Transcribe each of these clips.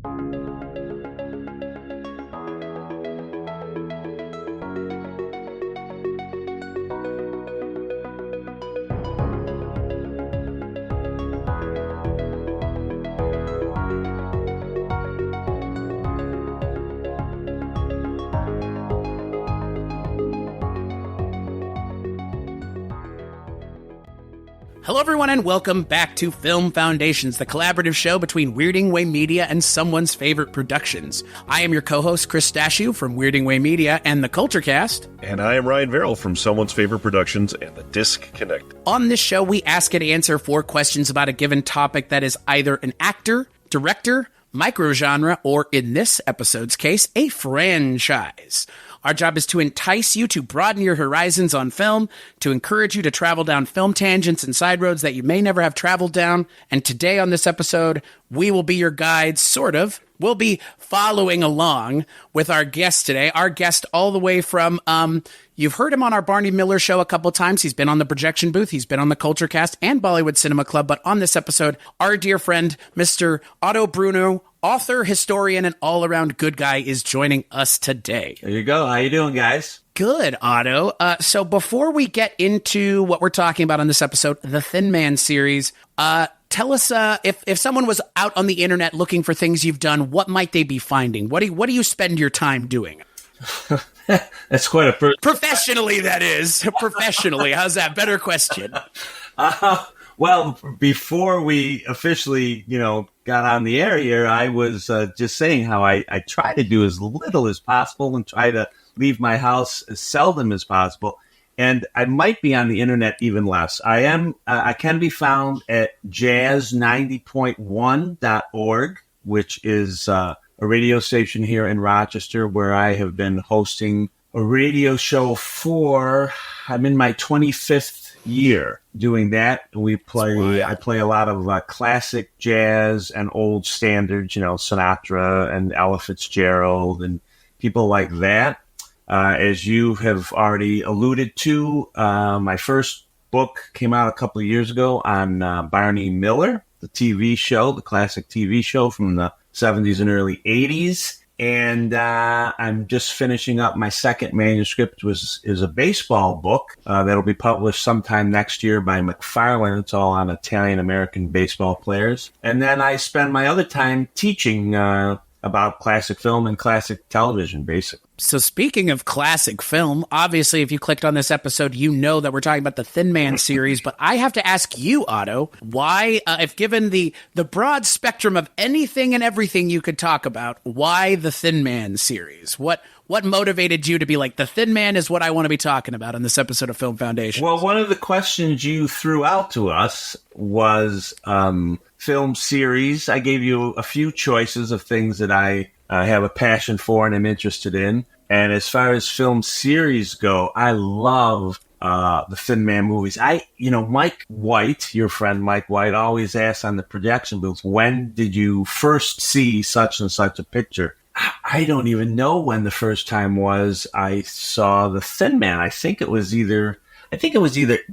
Hello, everyone, and welcome back to Film Foundations, the collaborative show between Weirding Way Media and someone's favorite productions. I am your co-host, Chris Stashew from Weirding Way Media and the Culture Cast. And I am Ryan Verrill from Someone's Favorite Productions and the Disc Connect. On this show, we ask and answer 4 questions about a given topic that is either an actor, director, microgenre, or in this episode's case, a franchise. Our job is to entice you to broaden your horizons on film, to encourage you to travel down film tangents and side roads that you may never have traveled down. And today on this episode, we will be your guides, sort of. We'll be following along with our guest today. Our guest all the way from, you've heard him on our Barney Miller show a couple times. He's been on the Projection Booth. He's been on the Culture Cast and Bollywood Cinema Club. But on this episode, our dear friend, Mr. Otto Bruno, author, historian, and all-around good guy, is joining us today. There you go. How you doing, guys? Good, Otto. So before we get into what we're talking about on this episode, the Thin Man series, tell us if someone was out on the internet looking for things you've done, what might they be finding? What do you spend your time doing? That's quite a first. Professionally, that is. Professionally. How's that? Better question. Well, before we officially, got on the air here, I was just saying how I try to do as little as possible and try to leave my house as seldom as possible. And I might be on the internet even less. I can be found at jazz90.1.org, which is a radio station here in Rochester where I have been hosting a radio show I'm in my 25th year doing that. I play a lot of classic jazz and old standards, Sinatra and Ella Fitzgerald and people like that. As you have already alluded to, my first book came out a couple of years ago on Barney Miller, the TV show, the classic TV show from the 70s and early 80s. And I'm just finishing up my second manuscript, which is a baseball book that'll be published sometime next year by McFarlane. It's all on Italian-American baseball players. And then I spend my other time teaching about classic film and classic television, basically. So speaking of classic film, obviously, if you clicked on this episode, you know that we're talking about the Thin Man series. But I have to ask you, Otto, why, if given the broad spectrum of anything and everything you could talk about, why the Thin Man series? What motivated you to be like, the Thin Man is what I want to be talking about in this episode of Film Foundation? Well, one of the questions you threw out to us was film series. I gave you a few choices of things that I have a passion for and am interested in. And as far as film series go, I love the Thin Man movies. Mike White, your friend Mike White, always asks on the Projection Booth, when did you first see such and such a picture? I don't even know when the first time was I saw the Thin Man. I think it was either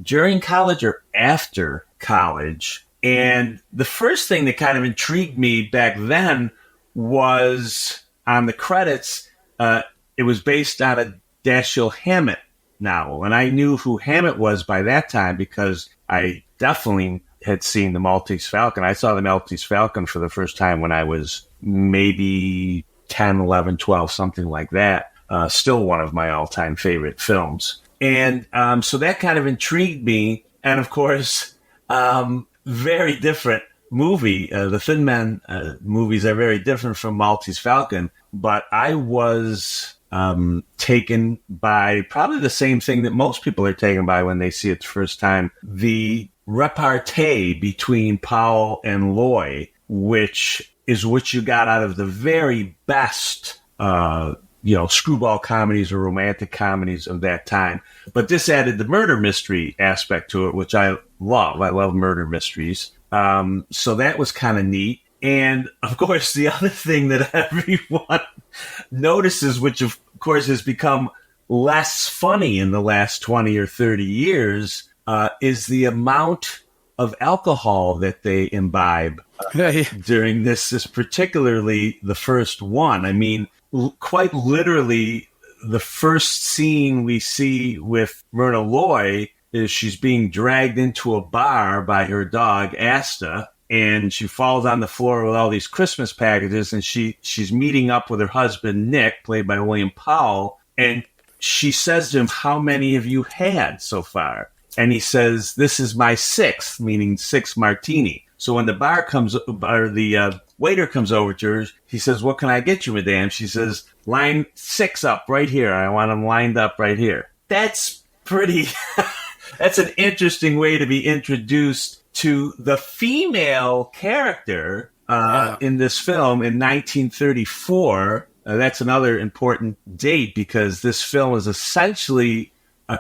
during college or after college. And the first thing that kind of intrigued me back then was on the credits, it was based on a Dashiell Hammett novel. And I knew who Hammett was by that time because I definitely had seen The Maltese Falcon. I saw The Maltese Falcon for the first time when I was maybe 10, 11, 12, something like that. Still one of my all-time favorite films. And so that kind of intrigued me. And, of course, very different movie. The Thin Man movies are very different from Maltese Falcon, but I was taken by probably the same thing that most people are taken by when they see it the first time. The repartee between Powell and Loy, which is what you got out of the very best, screwball comedies or romantic comedies of that time. But this added the murder mystery aspect to it, which I love. I love murder mysteries. So that was kind of neat. And, of course, the other thing that everyone notices, which, of course, has become less funny in the last 20 or 30 years, is the amount of alcohol that they imbibe during this, particularly the first one. I mean, quite literally, the first scene we see with Myrna Loy is she's being dragged into a bar by her dog, Asta, and she falls on the floor with all these Christmas packages, and she's meeting up with her husband, Nick, played by William Powell, and she says to him, "How many have you had so far?" And he says, "This is my sixth," meaning sixth martini. So when the waiter comes over to her, he says, "What can I get you, madame?" She says, "Line 6 up right here. I want them lined up right here." That's pretty, that's an interesting way to be introduced to the female character in this film in 1934. That's another important date because this film is essentially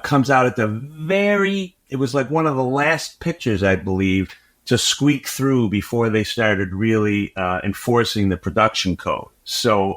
comes out at it was like one of the last pictures, I believe, to squeak through before they started really enforcing the production code. So,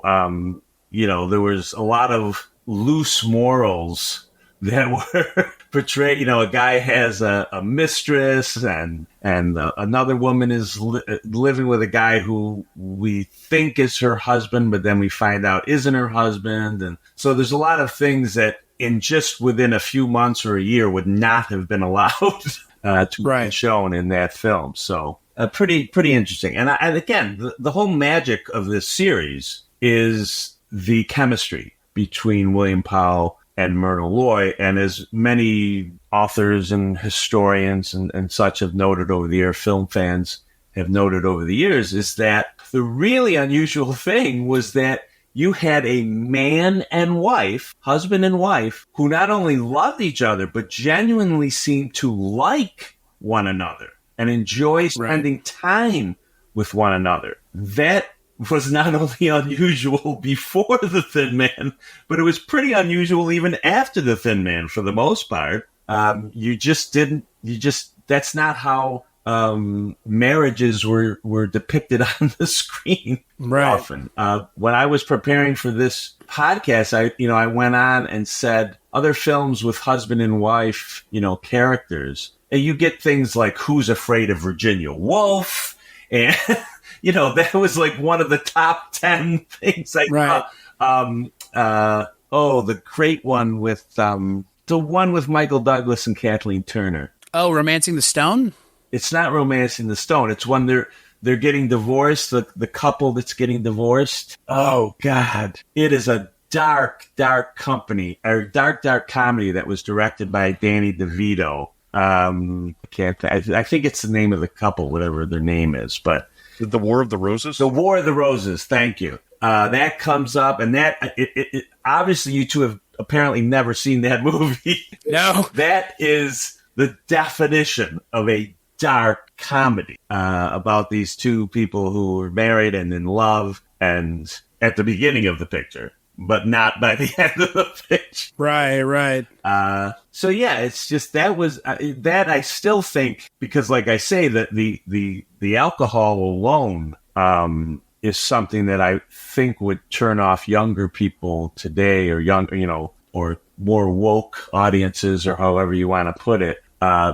there was a lot of loose morals that were portrayed. A guy has a mistress and another woman is living with a guy who we think is her husband, but then we find out isn't her husband. And so there's a lot of things that in just within a few months or a year would not have been allowed to be shown in that film. So pretty interesting. And again, the whole magic of this series is the chemistry between William Powell and Myrna Loy. And as many authors and historians and such have noted over the year, film fans have noted over the years, is that the really unusual thing was that you had a man and wife, husband and wife, who not only loved each other, but genuinely seemed to like one another and enjoy spending time with one another. That was not only unusual before The Thin Man, but it was pretty unusual even after The Thin Man for the most part. That's not how marriages were depicted on the screen often. When I was preparing for this podcast, I went on and said other films with husband and wife, characters, and you get things like Who's Afraid of Virginia Woolf, and that was like one of the top 10 things I thought. The great one with the one with Michael Douglas and Kathleen Turner. Oh, Romancing the Stone? It's not Romancing the Stone. It's when they're getting divorced, the couple that's getting divorced. Oh, God. It is a dark comedy that was directed by Danny DeVito. I think it's the name of the couple, whatever their name is. But The War of the Roses? The War of the Roses, thank you. That comes up, and that it obviously you two have apparently never seen that movie. No. That is the definition of a dark comedy about these two people who were married and in love and at the beginning of the picture, but not by the end of the picture. Right. So yeah, it's just that was that I still think, because like I say, that the alcohol alone is something that I think would turn off younger people today, or or more woke audiences, or however you want to put it.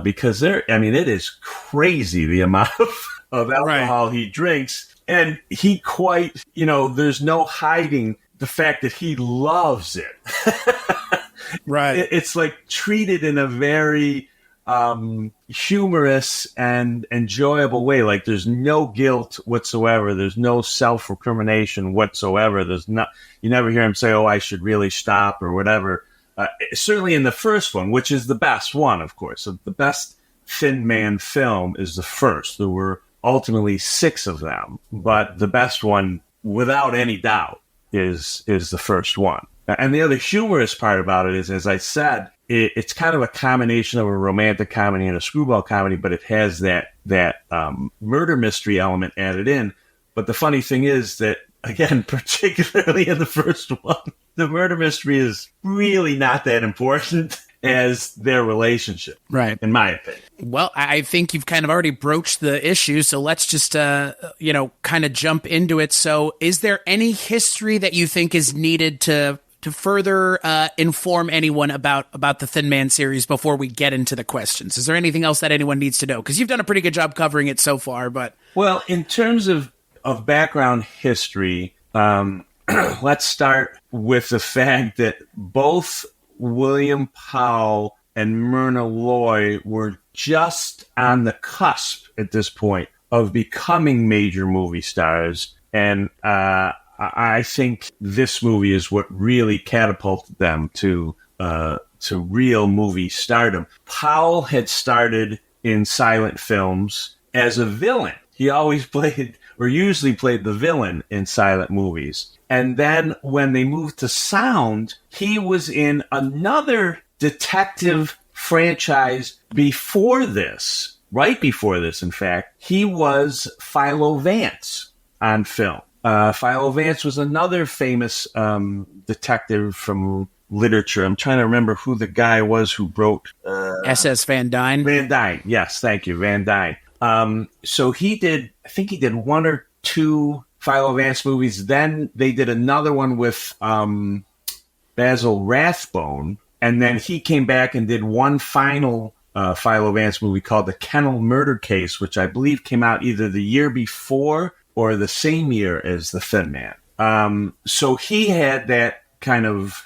Because it is crazy the amount of alcohol he drinks, and he quite, there's no hiding the fact that he loves it. Right. It's like treated in a very humorous and enjoyable way. Like there's no guilt whatsoever. There's no self-recrimination whatsoever. You never hear him say, "Oh, I should really stop," or whatever. Certainly in the first one, which is the best one, of course. So the best Thin Man film is the first. There were ultimately 6 of them, but the best one, without any doubt, is the first one. And the other humorous part about it is, as I said, it's kind of a combination of a romantic comedy and a screwball comedy, but it has that murder mystery element added in. But the funny thing is that, again, particularly in the first one, the murder mystery is really not that important as their relationship, right? In my opinion. Well, I think you've kind of already broached the issue, so let's just, kind of jump into it. So is there any history that you think is needed to to further inform anyone about the Thin Man series before we get into the questions? Is there anything else that anyone needs to know? Because you've done a pretty good job covering it so far. But well, in terms of background history, let's start with the fact that both William Powell and Myrna Loy were just on the cusp at this point of becoming major movie stars. And I think this movie is what really catapulted them to real movie stardom. Powell had started in silent films as a villain. He always played, or usually played, the villain in silent movies. And then when they moved to sound, he was in another detective franchise before this, right before this, in fact. He was Philo Vance on film. Philo Vance was another famous detective from literature. I'm trying to remember who the guy was who wrote... S.S. Van Dyne? Van Dyne, yes, thank you, Van Dyne. So I think he did one or two Philo Vance movies. Then they did another one with Basil Rathbone. And then he came back and did one final Philo Vance movie called The Kennel Murder Case, which I believe came out either the year before or the same year as The Thin Man. So he had that kind of...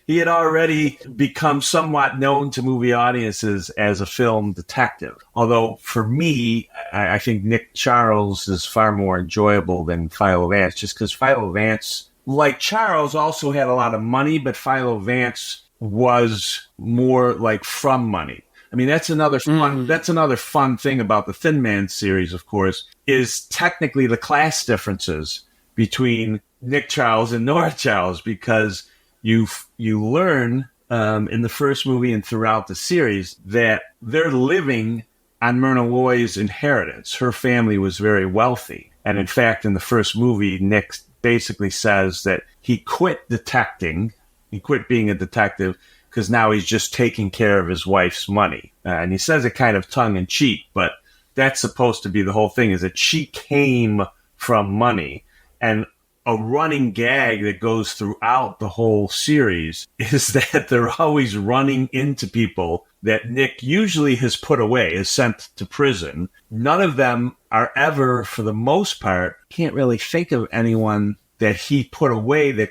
he had already become somewhat known to movie audiences as a film detective. Although, for me, I think Nick Charles is far more enjoyable than Philo Vance, just because Philo Vance, like Charles, also had a lot of money, but Philo Vance was more like from money. I mean, that's another fun thing about the Thin Man series, of course, is technically the class differences between Nick Charles and Nora Charles, because you learn in the first movie and throughout the series that they're living on Myrna Loy's inheritance. Her family was very wealthy. And in fact, in the first movie, Nick basically says that he quit detecting. He quit being a detective because now he's just taking care of his wife's money. And he says it kind of tongue-in-cheek, but that's supposed to be the whole thing, is that she came from money. And a running gag that goes throughout the whole series is that they're always running into people that Nick usually has put away, is sent to prison. None of them are ever, for the most part, can't really think of anyone that he put away that,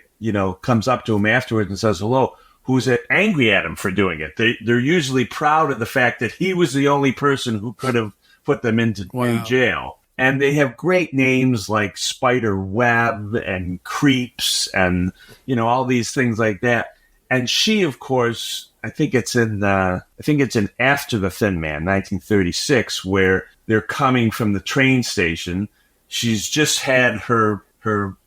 comes up to him afterwards and says hello, who's angry at him for doing it. They're usually proud of the fact that he was the only person who could have put them in jail. And they have great names like Spider Web and Creeps and, all these things like that. And she, of course, I think it's in After the Thin Man, 1936, where they're coming from the train station. She's just had her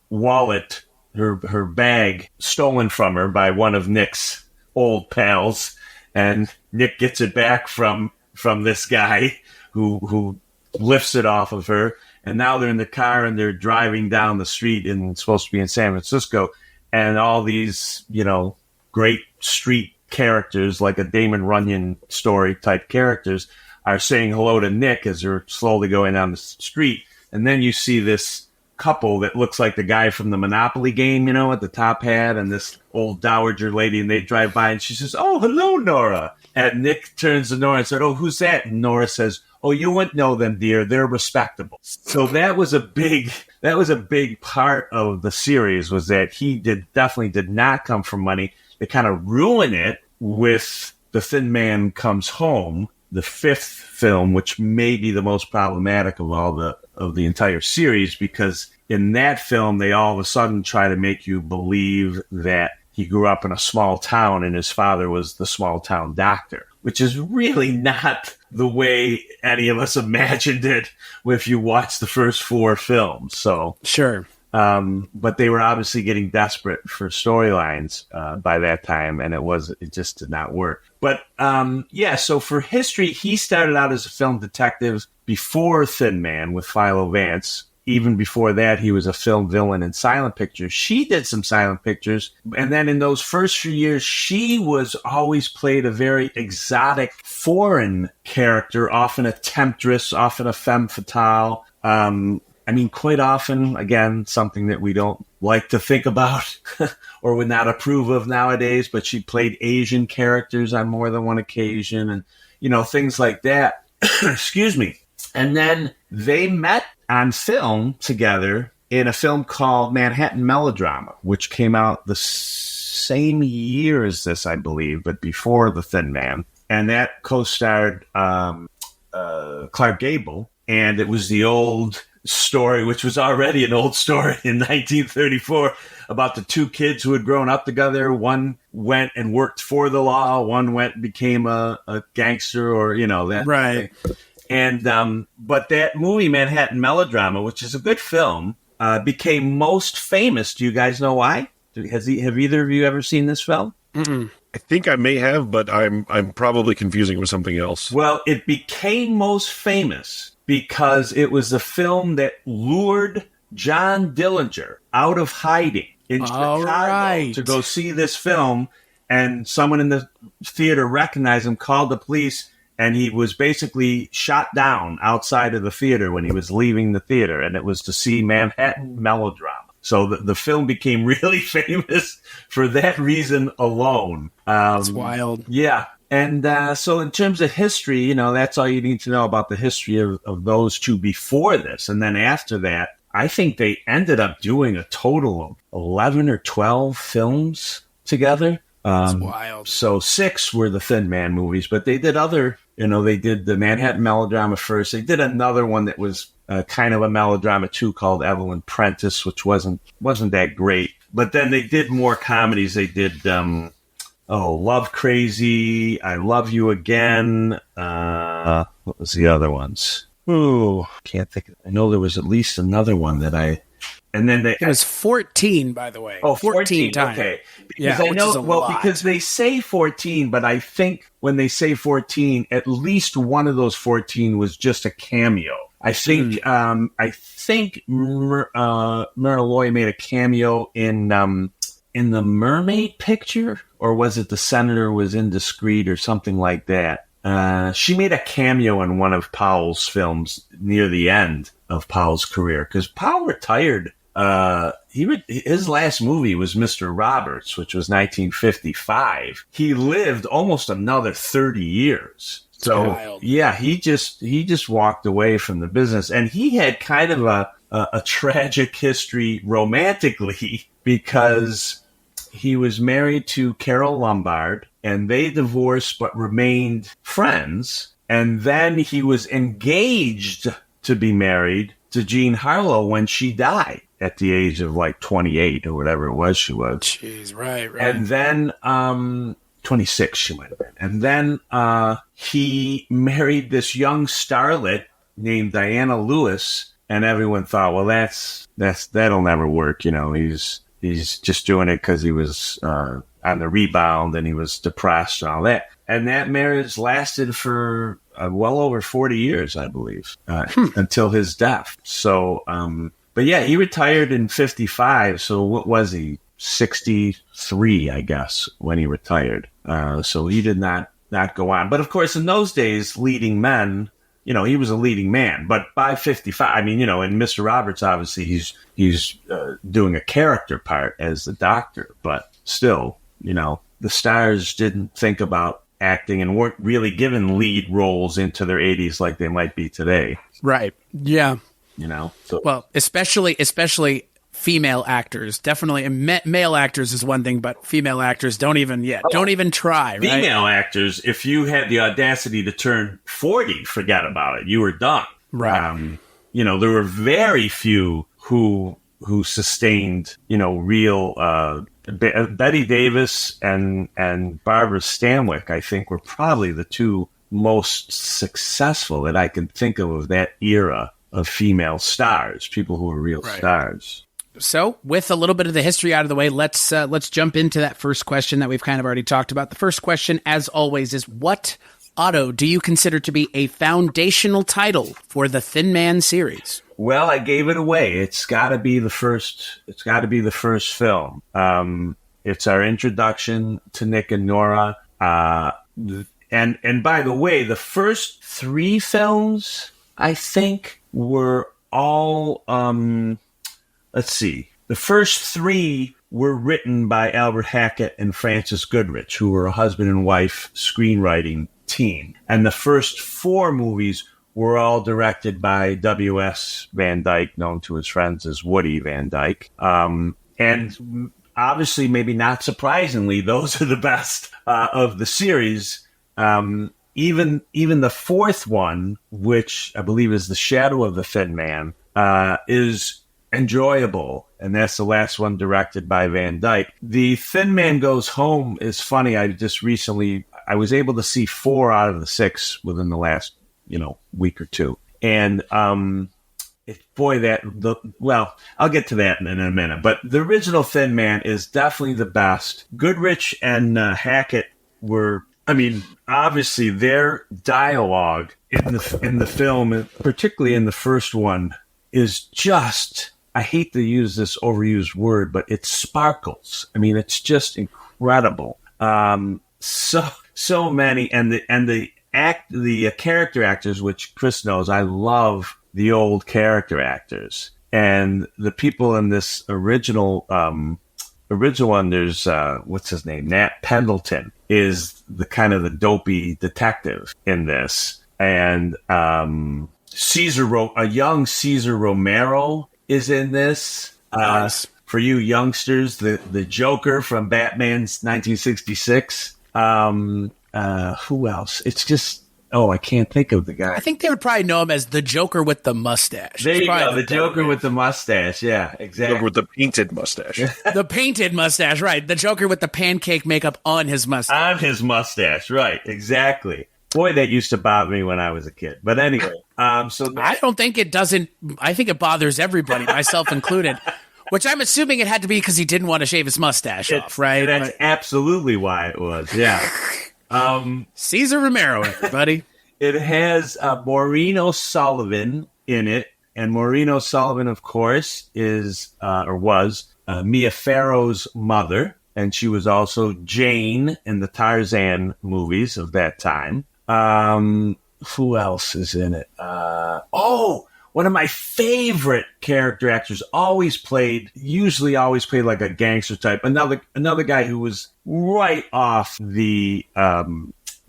wallet, her bag stolen from her by one of Nick's old pals. And Nick gets it back from this guy who lifts it off of her, and now they're in the car and they're driving down the street and supposed to be in San Francisco, and all these, great street characters, like a Damon Runyon story type characters, are saying hello to Nick as they're slowly going down the street. And then you see this couple that looks like the guy from the Monopoly game, at the top hat, and this old dowager lady, and they drive by and she says, "Oh, hello, Nora." And Nick turns to Nora and said, "Oh, who's that?" And Nora says, "Oh, you wouldn't know them, dear. They're respectable." So that was a big part of the series, was that he definitely did not come from money. They kind of ruin it with The Thin Man Comes Home, the fifth film, which may be the most problematic of all of the entire series, because in that film they all of a sudden try to make you believe that he grew up in a small town and his father was the small town doctor, which is really not the way any of us imagined it if you watch the first four films. So sure. But they were obviously getting desperate for storylines by that time, and it just did not work. But so for history, he started out as a film detective before Thin Man with Philo Vance. Even before that, he was a film villain in silent pictures. She did some silent pictures. And then in those first few years, she was always played a very exotic foreign character, often a temptress, often a femme fatale. I mean, quite often, again, something that we don't like to think about or would not approve of nowadays, but she played Asian characters on more than one occasion and, things like that. Excuse me. And then they met on film together in a film called Manhattan Melodrama, which came out the same year as this, I believe, but before The Thin Man. And that co-starred Clark Gable. And it was the old story, which was already an old story in 1934, about the two kids who had grown up together. One went and worked for the law. One went and became a gangster, or, that. Right. Thing. And but that movie, Manhattan Melodrama, which is a good film, became most famous. Do you guys know why? Have either of you ever seen this film? Mm-mm. I think I may have, but I'm probably confusing it with something else. Well, it became most famous because it was a film that lured John Dillinger out of hiding in Chicago to go see this film, and someone in the theater recognized him, called the police, and he was basically shot down outside of the theater when he was leaving the theater, and it was to see Manhattan Melodrama. So the film became really famous for that reason alone. That's wild. Yeah. And so in terms of history, that's all you need to know about the history of those two before this. And then after that, I think they ended up doing a total of 11 or 12 films together. That's wild. So 6 were the Thin Man movies, but they did other, they did the Manhattan Melodrama first. They did another one that was kind of a melodrama too, called Evelyn Prentice, which wasn't that great. But then they did more comedies. They did Love Crazy, I Love You Again. What was the other ones? Ooh, can't think. I know there was at least another one that I. And then it was 14, by the way. Oh, 14 times. Okay. Because I know, because they say 14, but I think when they say 14, at least one of those 14 was just a cameo. I think Myrna Loy made a cameo in the Mermaid picture, or was it The Senator Was Indiscreet or something like that? She made a cameo in one of Powell's films near the end of Powell's career, because Powell retired. His last movie was Mr. Roberts, which was 1955. He lived almost another 30 years. So yeah, he just walked away from the business, and he had kind of a tragic history romantically, because he was married to Carol Lombard, and they divorced but remained friends. And then he was engaged to be married to Jean Harlow when she died at the age of like 28 or whatever it was she was. Jeez, right. And then 26 she might have been. And then he married this young starlet named Diana Lewis, and everyone thought, well, that'll never work. He's just doing it because he was on the rebound and he was depressed and all that. And that marriage lasted for well over 40 years, I believe, until his death. So, but yeah, he retired in 55. So what was he? 63, I guess, when he retired. So he did not go on. But of course, in those days, leading men, he was a leading man. But by 55, I mean, in Mr. Roberts, obviously, he's doing a character part as the doctor. But still, the stars didn't think about acting and weren't really given lead roles into their 80s like they might be today. Right. Yeah. So. Well, especially female actors. Definitely, male actors is one thing, but female actors don't even try. Right? Female actors, if you had the audacity to turn 40, forget about it. You were done. Right. There were very few who sustained, real. Betty Davis and Barbara Stanwyck, I think, were probably the two most successful that I can think of that era of female stars, people who were real stars. So, with a little bit of the history out of the way, let's jump into that first question that we've kind of already talked about. The first question, as always, is what, Otto, do you consider to be a foundational title for the Thin Man series? Well, I gave it away. It's got to be the first. It's got to be the first film. It's our introduction to Nick and Nora. And by the way, the first 3 films, I think, were all, let's see, the first 3 were written by Albert Hackett and Francis Goodrich, who were a husband and wife screenwriting team. And the first 4 movies were all directed by W.S. Van Dyke, known to his friends as Woody Van Dyke. And obviously, maybe not surprisingly, those are the best of the series. Even the 4th one, which I believe is The Shadow of the Thin Man, is enjoyable, and that's the last one directed by Van Dyke. The Thin Man Goes Home is funny. I was able to see 4 out of the 6 within the last, week or two. And I'll get to that in a minute. But the original Thin Man is definitely the best. Goodrich and Hackett were, obviously their dialogue in the film, particularly in the first one, is just, I hate to use this overused word, but it sparkles. It's just incredible. So many, and the character actors, which Chris knows, I love the old character actors, and the people in this original one. There's what's his name? Nat Pendleton is the dopey detective in this, and a young Cesar Romero is in this. Nice. For you youngsters, the Joker from Batman's 1966. Who else? It's just, I can't think of the guy. I think they would probably know him as the Joker with the mustache. There you go, the Joker with the mustache. Yeah, exactly. Joker with the painted mustache. The painted mustache, right. The Joker with the pancake makeup on his mustache. On his mustache, right, exactly. Boy, that used to bother me when I was a kid. But anyway, I don't think it doesn't. I think it bothers everybody, myself included. Which I'm assuming it had to be because he didn't want to shave his mustache off, right? That's absolutely why it was, yeah. Cesar Romero, everybody. It has Maureen O'Sullivan in it, and Maureen O'Sullivan, of course, is was Mia Farrow's mother, and she was also Jane in the Tarzan movies of that time. Who else is in it? One of my favorite character actors, usually always played like a gangster type. Another guy who was right off the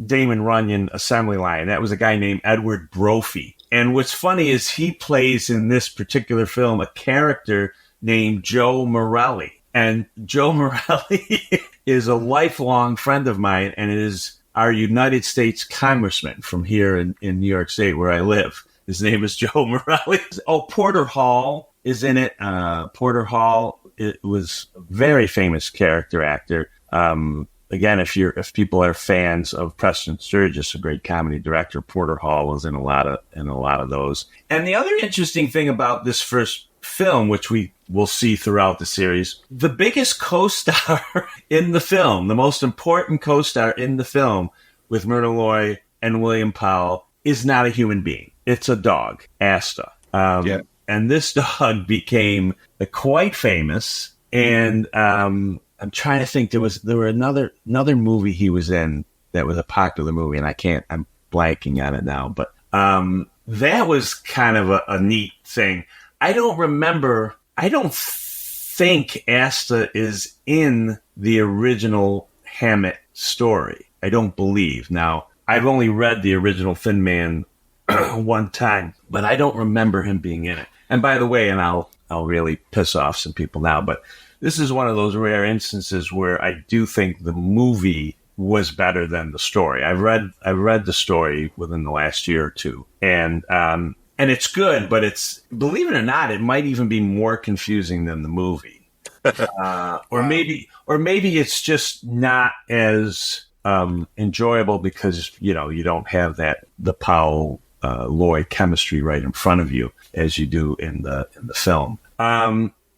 Damon Runyon assembly line. That was a guy named Edward Brophy. And what's funny is he plays in this particular film a character named Joe Morelli. And Joe Morelli is a lifelong friend of mine and is our United States congressman from here in New York State where I live. His name is Joe Morelli. Porter Hall is in it. Porter Hall was a very famous character actor. Again, if people are fans of Preston Sturges, a great comedy director, Porter Hall was in a lot of those. And the other interesting thing about this first film, which we will see throughout the series, the biggest co-star in the film, the most important co-star in the film with Myrna Loy and William Powell is not a human being. It's a dog, Asta. And this dog became quite famous. And I'm trying to think. There were another movie he was in that was a popular movie, and I'm blanking on it now. But that was kind of a neat thing. I don't think Asta is in the original Hammett story. I don't believe. Now, I've only read the original Thin Man one time, but I don't remember him being in it. And by the way, and I'll really piss off some people now, but this is one of those rare instances where I do think the movie was better than the story. I've read the story within the last year or two, and it's good, but believe it or not, it might even be more confusing than the movie, or maybe it's just not as enjoyable because you don't have the Powell Loy chemistry right in front of you as you do in the film.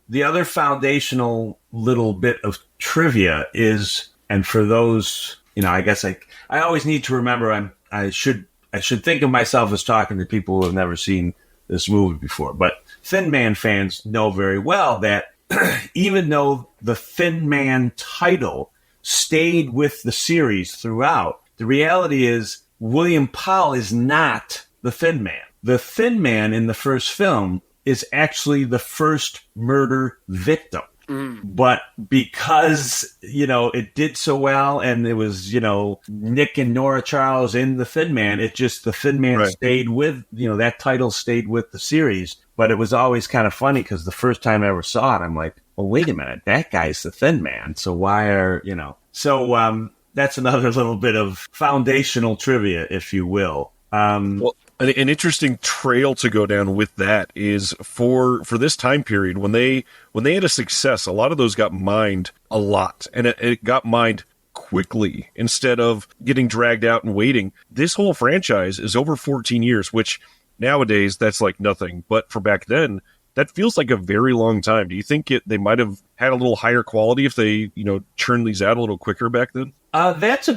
The other foundational little bit of trivia is, and for those, I guess I always need to remember I should think of myself as talking to people who have never seen this movie before. But Thin Man fans know very well that even though the Thin Man title stayed with the series throughout, the reality is William Powell is not the Thin Man. The Thin Man in the first film is actually the first murder victim. But because, it did so well and it was, Nick and Nora Charles in The Thin Man, the Thin Man stayed with, that title stayed with the series. But it was always kind of funny because the first time I ever saw it, I'm like, well, wait a minute, that guy's the Thin Man. So why are, So that's another little bit of foundational trivia, if you will. Well, an interesting trail to go down with that is for this time period when they had a success, a lot of those got mined a lot, and it got mined quickly instead of getting dragged out and waiting. This whole franchise is over 14 years, which nowadays that's like nothing, but for back then that feels like a very long time. Do you think they might have had a little higher quality if they churned these out a little quicker back then? That's a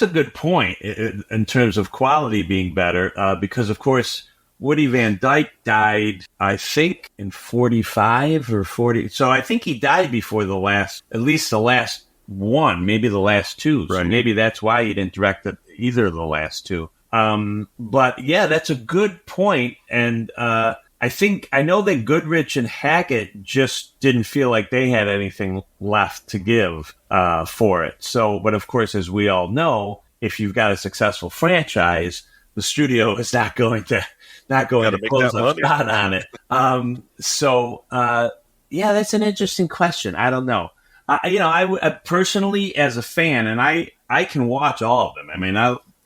good point in terms of quality being better, because, of course, Woody Van Dyke died, I think, in 45 or 40. So I think he died before at least the last one, maybe the last two. So maybe that's why he didn't direct either of the last two. But, yeah, that's a good point. And I know that Goodrich and Hackett just didn't feel like they had anything left to give for it. So, but of course, as we all know, if you've got a successful franchise, the studio is not going to close up shop on it. Yeah, that's an interesting question. I don't know. I personally, as a fan, and I can watch all of them. I mean,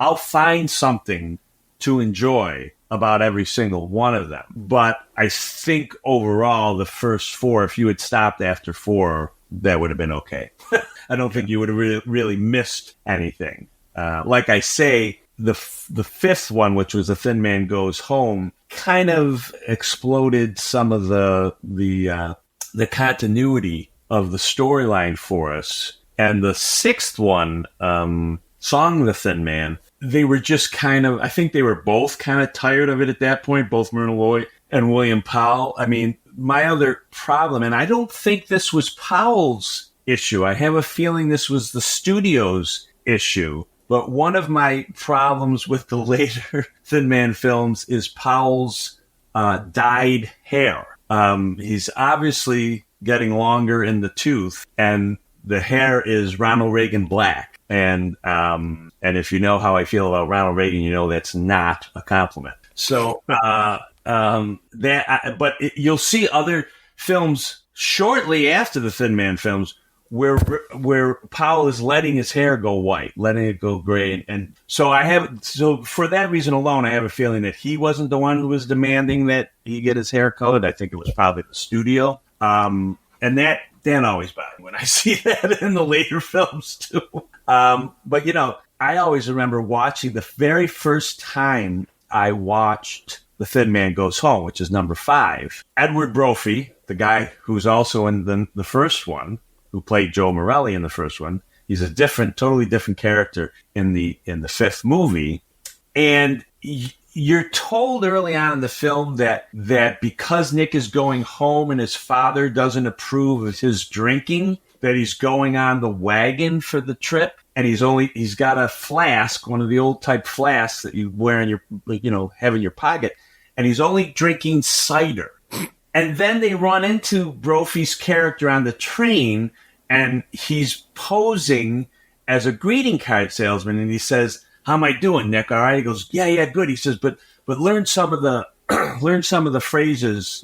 I'll find something to enjoy about every single one of them. But I think overall, the first four, if you had stopped after four, that would have been okay. I don't think you would have really missed anything. Like I say, the fifth one, which was The Thin Man Goes Home, kind of exploded some of the continuity of the storyline for us. And the sixth one, Song of the Thin Man, they were just I think they were both kind of tired of it at that point, both Myrna Loy and William Powell. I mean, my other problem, and I don't think this was Powell's issue. I have a feeling this was the studio's issue. But one of my problems with the later Thin Man films is Powell's dyed hair. He's obviously getting longer in the tooth, and the hair is Ronald Reagan black. And if you know how I feel about Ronald Reagan, you know that's not a compliment. So you'll see other films shortly after the Thin Man films where Powell is letting his hair go white, letting it go gray, and so for that reason alone, I have a feeling that he wasn't the one who was demanding that he get his hair colored. I think it was probably the studio, and that always bothers me when I see that in the later films too. But I always remember watching the very first time I watched The Thin Man Goes Home, which is number 5. Edward Brophy, the guy who's also in the first one, who played Joe Morelli in the first one, he's a totally different character in the fifth movie. And you're told early on in the film that because Nick is going home and his father doesn't approve of his drinking, that he's going on the wagon for the trip. And he's got a flask, one of the old type flasks that you wear in your, have in your pocket. And he's only drinking cider. And then they run into Brophy's character on the train, and he's posing as a greeting card salesman. And he says, "How am I doing, Nick? All right?" He goes, "Yeah, good." He says, "But learn some of the phrases,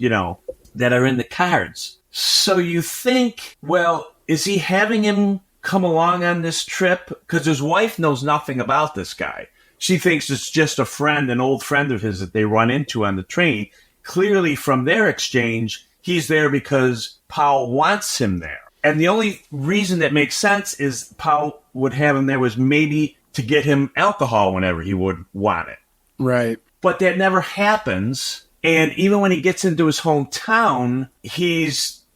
that are in the cards." So you think, well, is he having him come along on this trip? Because his wife knows nothing about this guy. She thinks it's just an old friend of his that they run into on the train. Clearly, from their exchange, he's there because Powell wants him there. And the only reason that makes sense is Powell would have him there was maybe to get him alcohol whenever he would want it. Right. But that never happens. And even when he gets into his hometown,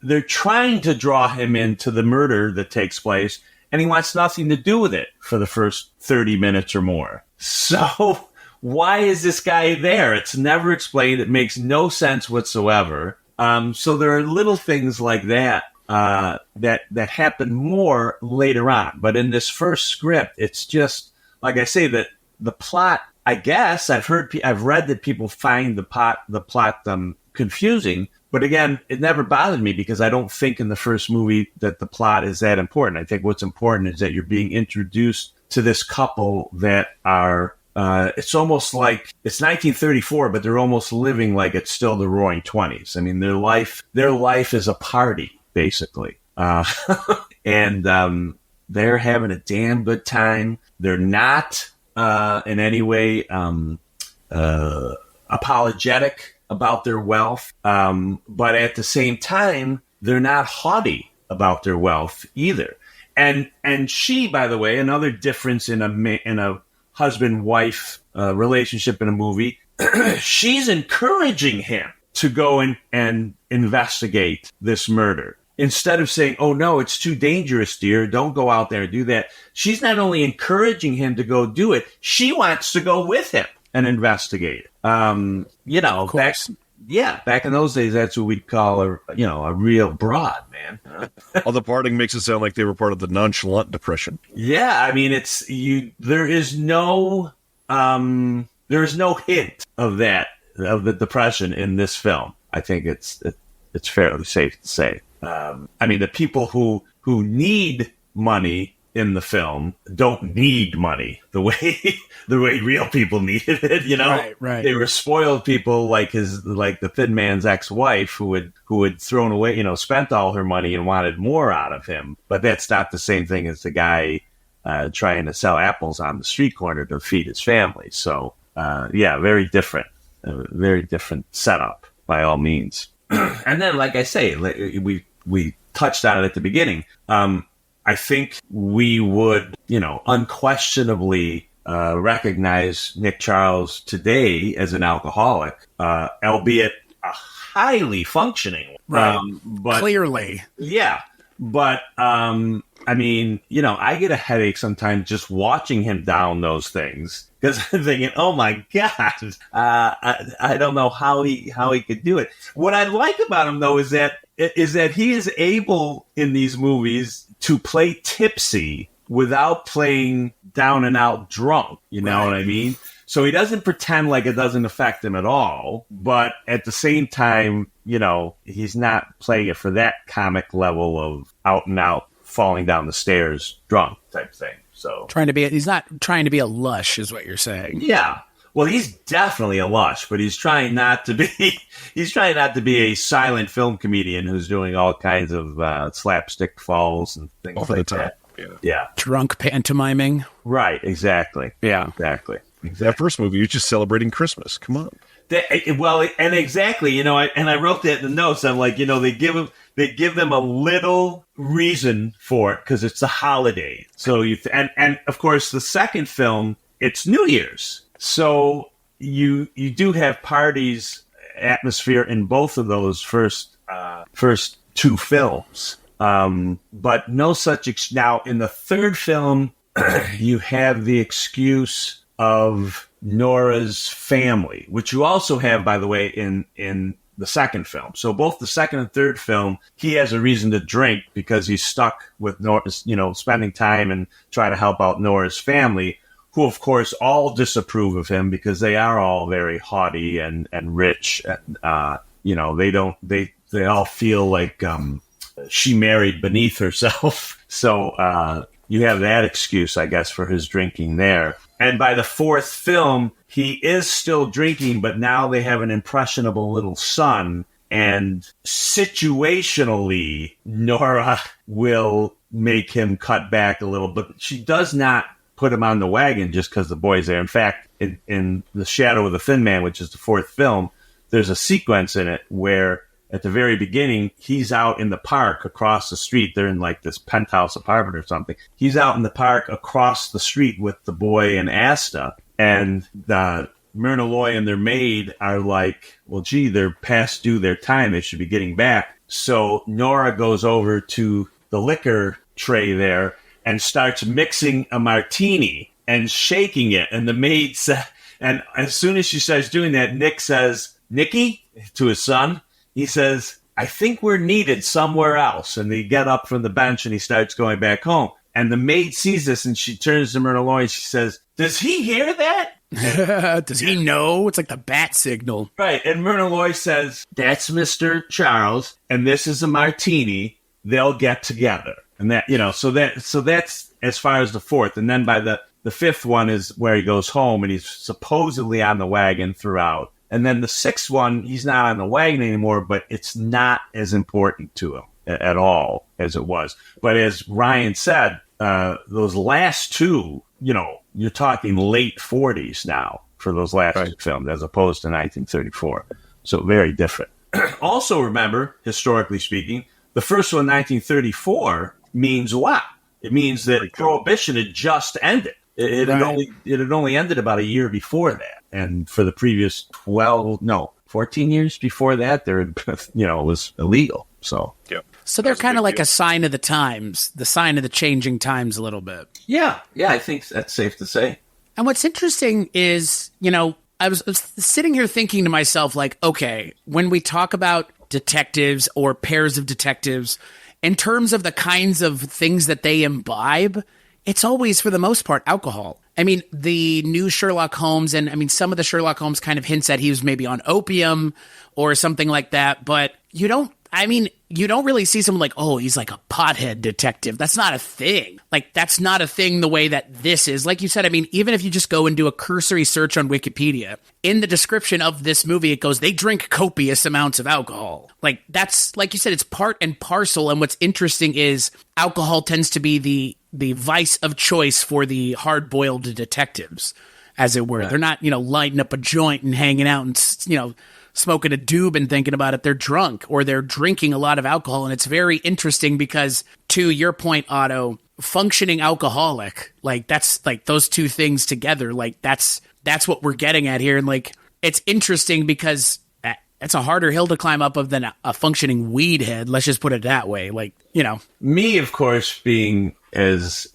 they're trying to draw him into the murder that takes place, and he wants nothing to do with it for the first 30 minutes or more. So why is this guy there? It's never explained. It makes no sense whatsoever. So there are little things like that that happen more later on. But in this first script, it's just, like I say, that the plot, I guess, I've read that people find the plot confusing. But again, it never bothered me because I don't think in the first movie that the plot is that important. I think what's important is that you're being introduced to this couple that are, it's almost like it's 1934, but they're almost living like it's still the Roaring '20s. I mean, their life is a party, basically. And they're having a damn good time. They're not in any way apologetic about their wealth, but at the same time, they're not haughty about their wealth either. And she, by the way, another difference in a husband-wife relationship in a movie, she's encouraging him to go and investigate this murder. Instead of saying, oh, no, it's too dangerous, dear, don't go out there and do that. She's not only encouraging him to go do it, she wants to go with him and investigate. Back in those days, that's what we'd call a real broad, man. All the parting makes it sound like they were part of the nonchalant depression. Yeah, I mean, there's no hint of the depression in this film. I think it's fairly safe to say. I mean, the people who need money in the film don't need money the way real people needed it. Right. They were spoiled people like the Thin Man's ex-wife who had thrown away, spent all her money and wanted more out of him. But that's not the same thing as the guy trying to sell apples on the street corner to feed his family. So very different setup by all means. And then, like I say, we touched on it at the beginning. I think we would, unquestionably recognize Nick Charles today as an alcoholic, albeit a highly functioning one. Right. But clearly. Yeah. But, I mean, I get a headache sometimes just watching him down those things because I'm thinking, oh my God, I don't know how he could do it. What I like about him though is that he is able in these movies to play tipsy without playing down and out drunk. You know what I mean? So he doesn't pretend like it doesn't affect him at all, but at the same time, he's not playing it for that comic level of out and out falling down the stairs drunk type thing. So he's not trying to be a lush is what you're saying. Yeah. Well, he's definitely a lush, but he's trying not to be a silent film comedian who's doing all kinds of slapstick falls and things Over like the top. that. Yeah. Drunk pantomiming. Right. Exactly. Yeah. Exactly. That first movie, you're just celebrating Christmas. Come on. And exactly, I wrote that in the notes. I'm like, they give them a little reason for it because it's a holiday. So and of course the second film, it's New Year's. So you do have parties atmosphere in both of those first two films. But no such now in the third film, you have the excuse of Nora's family, which you also have, by the way, in the second film. So both the second and third film, he has a reason to drink because he's stuck with Nora's, spending time and trying to help out Nora's family, who of course all disapprove of him because they are all very haughty and rich. They all feel like she married beneath herself. So you have that excuse, I guess, for his drinking there. And by the fourth film, he is still drinking, but now they have an impressionable little son. And situationally, Nora will make him cut back a little, but she does not put him on the wagon just because the boy's there. In fact, in The Shadow of the Thin Man, which is the fourth film, there's a sequence in it where at the very beginning, he's out in the park across the street. They're in like this penthouse apartment or something. He's out in the park across the street with the boy and Asta. And Myrna Loy and their maid are like, well, gee, they're past due their time. They should be getting back. So Nora goes over to the liquor tray there and starts mixing a martini and shaking it. And the maid said, and as soon as she starts doing that, Nick says, Nicky, to his son, he says, I think we're needed somewhere else. And they get up from the bench and he starts going back home. And the maid sees this and she turns to Myrna Loy and she says, does he hear that? Does he know? It's like the bat signal. Right. And Myrna Loy says, that's Mr. Charles, and this is a martini. They'll get together. And that, so that's as far as the fourth. And then by the fifth one is where he goes home and he's supposedly on the wagon throughout. And then the sixth one, he's not on the wagon anymore, but it's not as important to him at all as it was. But as Ryan said, those last two, you're talking late 40s now for those last two films, as opposed to 1934. So very different. Also remember, historically speaking, the first one, 1934, means what? It means that Prohibition had just ended. It had only ended about a year before that. And for the previous 14 years before that, it was illegal. So, So they're kind of like a sign of the times, the sign of the changing times a little bit. Yeah, I think that's safe to say. And what's interesting is, I was sitting here thinking to myself, like, okay, when we talk about detectives or pairs of detectives, in terms of the kinds of things that they imbibe, it's always, for the most part, alcohol. I mean, the new Sherlock Holmes, and I mean, some of the Sherlock Holmes kind of hints that he was maybe on opium or something like that, but you don't really see someone like, oh, he's like a pothead detective. That's not a thing. Like, that's not a thing the way that this is. Like you said, I mean, even if you just go and do a cursory search on Wikipedia, in the description of this movie, it goes, they drink copious amounts of alcohol. Like, that's, like you said, it's part and parcel. And what's interesting is alcohol tends to be the vice of choice for the hard-boiled detectives, as it were. Right. They're not, lighting up a joint and hanging out and, smoking a doob and thinking about it. They're drunk, or they're drinking a lot of alcohol. And it's very interesting because, to your point, Otto, functioning alcoholic, like, that's like those two things together. Like, that's what we're getting at here. And like, it's interesting because it's a harder hill to climb up than a functioning weed head. Let's just put it that way. Like, me, of course, being as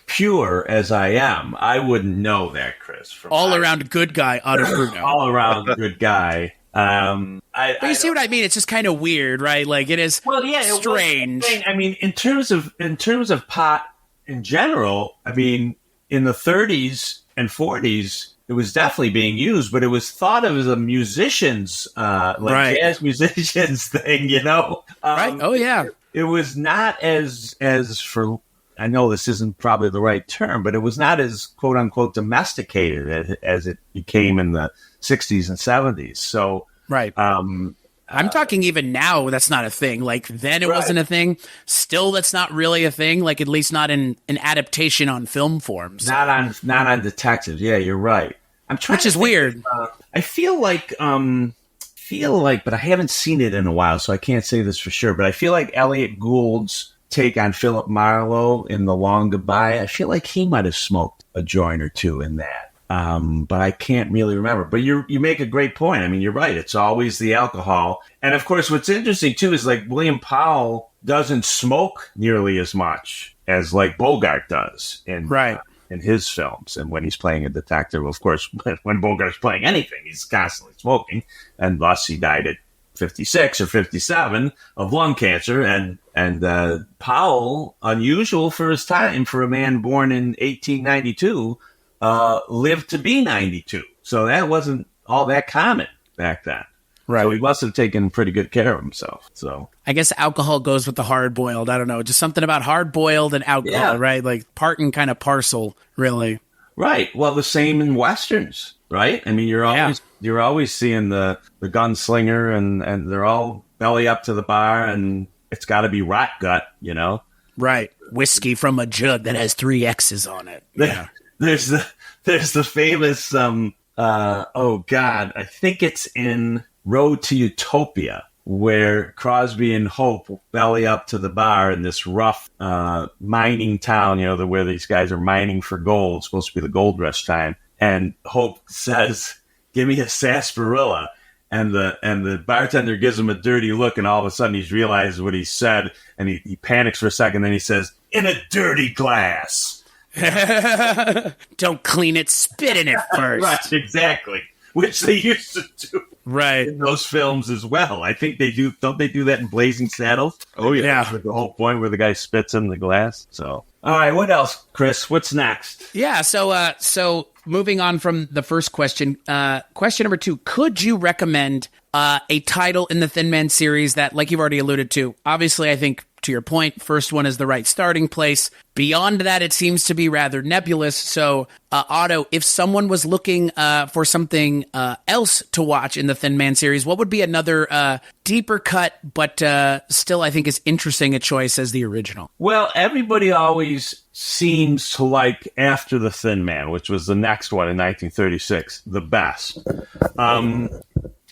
pure as I am, I wouldn't know that, Chris. All around good guy, Otto Bruno. All around good guy. But you see what I mean? It's just kind of weird, right? Like, it is strange. I mean, in terms of pot in general, I mean, in the 30s and 40s, it was definitely being used, but it was thought of as a musician's, jazz musicians thing, right? Oh yeah. It was not as for. I know this isn't probably the right term, but it was not as quote unquote domesticated as it became in the 60s and 70s. So, right. I'm talking even now, that's not a thing. Like, then it wasn't a thing. Still, that's not really a thing. Like, at least not in an adaptation on film forms. Not on detectives. Yeah, you're right. I'm trying. Which is weird. I feel like, but I haven't seen it in a while, so I can't say this for sure. But I feel like Elliot Gould's take on Philip Marlowe in The Long Goodbye, I feel like he might have smoked a joint or two in that. But I can't really remember. But you make a great point. I mean, you're right. It's always the alcohol. And of course, what's interesting too is like William Powell doesn't smoke nearly as much as like Bogart does in his films. And when he's playing a detective, of course, when Bogart's playing anything, he's constantly smoking. And thus he died at 56 or 57 of lung cancer. And Powell, unusual for his time for a man born in 1892, lived to be 92. So that wasn't all that common back then. Right. So he must have taken pretty good care of himself. So I guess alcohol goes with the hard-boiled. I don't know. Just something about hard-boiled and alcohol, right? Like part and kind of parcel, really. Right. Well, the same in Westerns, right? I mean, you're always seeing the gunslinger and they're all belly up to the bar and it's got to be rot gut, Right. Whiskey from a jug that has 3 X's on it. Yeah. There's the famous, I think it's in Road to Utopia, where Crosby and Hope belly up to the bar in this rough mining town, where these guys are mining for gold. It's supposed to be the gold rush time. And Hope says, "Give me a sarsaparilla." And the bartender gives him a dirty look, and all of a sudden he realizes what he said, and he panics for a second. Then he says, "In a dirty glass." Don't clean it, spit in it first. Right, exactly. Which they used to do, right, in those films as well. I think they do. Don't they do that in Blazing Saddles? Oh yeah. The whole point where the guy spits in the glass. So All right, what else, Chris? What's next? Yeah, so moving on from the first question, question number 2, could you recommend a title in the Thin Man series that, like you've already alluded to, obviously I think to your point, first one is the right starting place. Beyond that, it seems to be rather nebulous. So, Otto, if someone was looking for something else to watch in the Thin Man series, what would be another deeper cut, but still I think is interesting a choice as the original? Well, everybody always seems to like After the Thin Man, which was the next one in 1936, the best.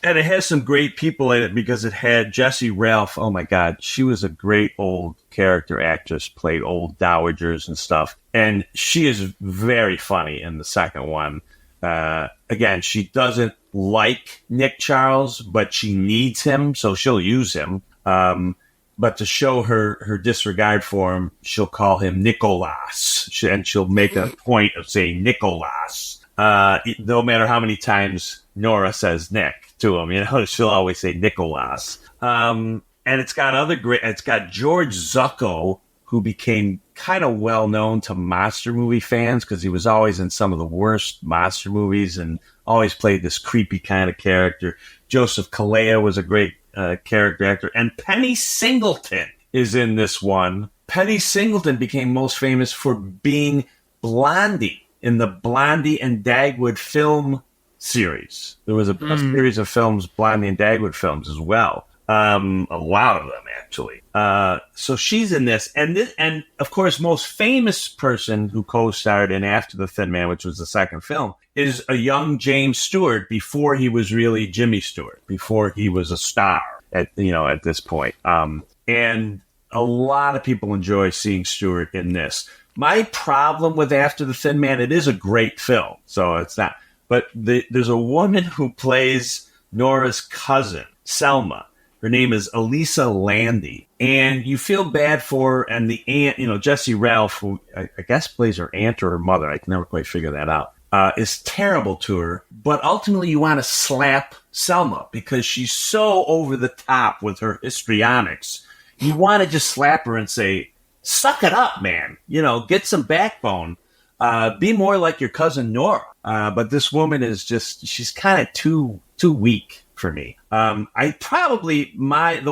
And it has some great people in it because it had Jessie Ralph. Oh, my God. She was a great old character actress, played old dowagers and stuff. And she is very funny in the second one. Again, she doesn't like Nick Charles, but she needs him, so she'll use him. But to show her disregard for him, she'll call him Nicolas. And she'll make a point of saying Nicolas. No matter how many times Nora says Nick to him, she'll always say Nicolas. And it's got it's got George Zucco, who became kind of well known to monster movie fans because he was always in some of the worst monster movies and always played this creepy kind of character. Joseph Kalea was a great character actor. And Penny Singleton is in this one. Penny Singleton became most famous for being Blondie in the Blondie and Dagwood film series. There was a series of films, Blondie and Dagwood films as well. A lot of them, actually. So she's in this. And of course, most famous person who co-starred in After the Thin Man, which was the second film, is a young James Stewart before he was really Jimmy Stewart, before he was a star at this point. And a lot of people enjoy seeing Stewart in this. My problem with After the Thin Man, it is a great film, so it's not. But there's a woman who plays Nora's cousin, Selma. Her name is Elisa Landy. And you feel bad for her. And the aunt, Jessie Ralph, who I guess plays her aunt or her mother, I can never quite figure that out, is terrible to her. But ultimately you want to slap Selma because she's so over the top with her histrionics. You want to just slap her and say, suck it up, man. Get some backbone. Be more like your cousin Nora. But this woman is she's kind of too weak for me. The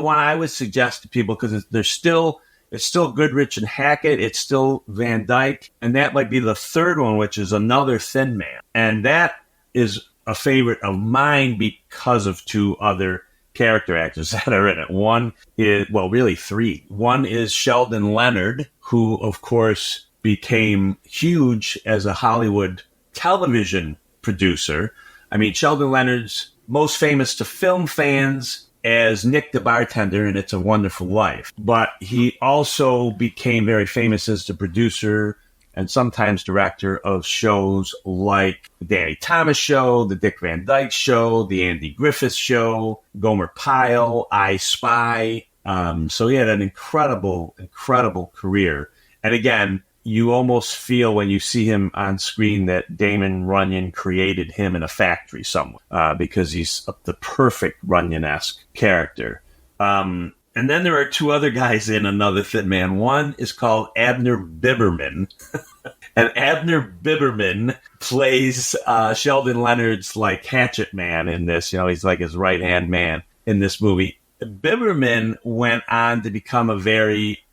one I would suggest to people, because it's still Goodrich and Hackett. It's still Van Dyke. And that might be the third one, which is Another Thin Man. And that is a favorite of mine because of two other character actors that are in it. One is, really three. One is Sheldon Leonard, who, of course, became huge as a Hollywood television producer. I mean, Sheldon Leonard's most famous to film fans as Nick the bartender in It's a Wonderful Life. But he also became very famous as the producer and sometimes director of shows like The Danny Thomas Show, The Dick Van Dyke Show, The Andy Griffith Show, Gomer Pyle, I Spy. So he had an incredible, incredible career. And again, you almost feel when you see him on screen that Damon Runyon created him in a factory somewhere because he's the perfect Runyon-esque character. And then there are two other guys in Another Thin Man. One is called Abner Biberman. And Abner Biberman plays Sheldon Leonard's hatchet man in this. He's like his right-hand man in this movie. Biberman went on to become a very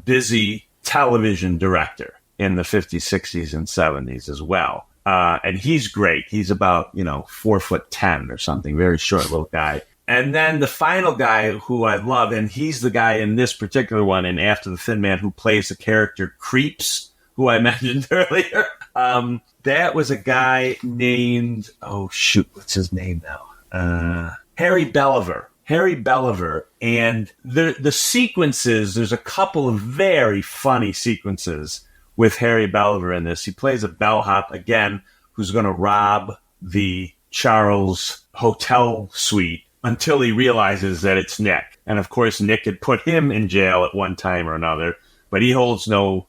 busy television director in the 50s, 60s, and 70s as well. And he's great. He's about, 4'10" or something, very short little guy. And then the final guy who I love, and he's the guy in this particular one in After the Thin Man who plays the character Creeps, who I mentioned earlier. That was a guy named, what's his name now? Harry Belliver. Harry Belliver. And the sequences, there's a couple of very funny sequences with Harry Belliver in this. He plays a bellhop, again, who's going to rob the Charles hotel suite until he realizes that it's Nick. And of course, Nick had put him in jail at one time or another, but he holds no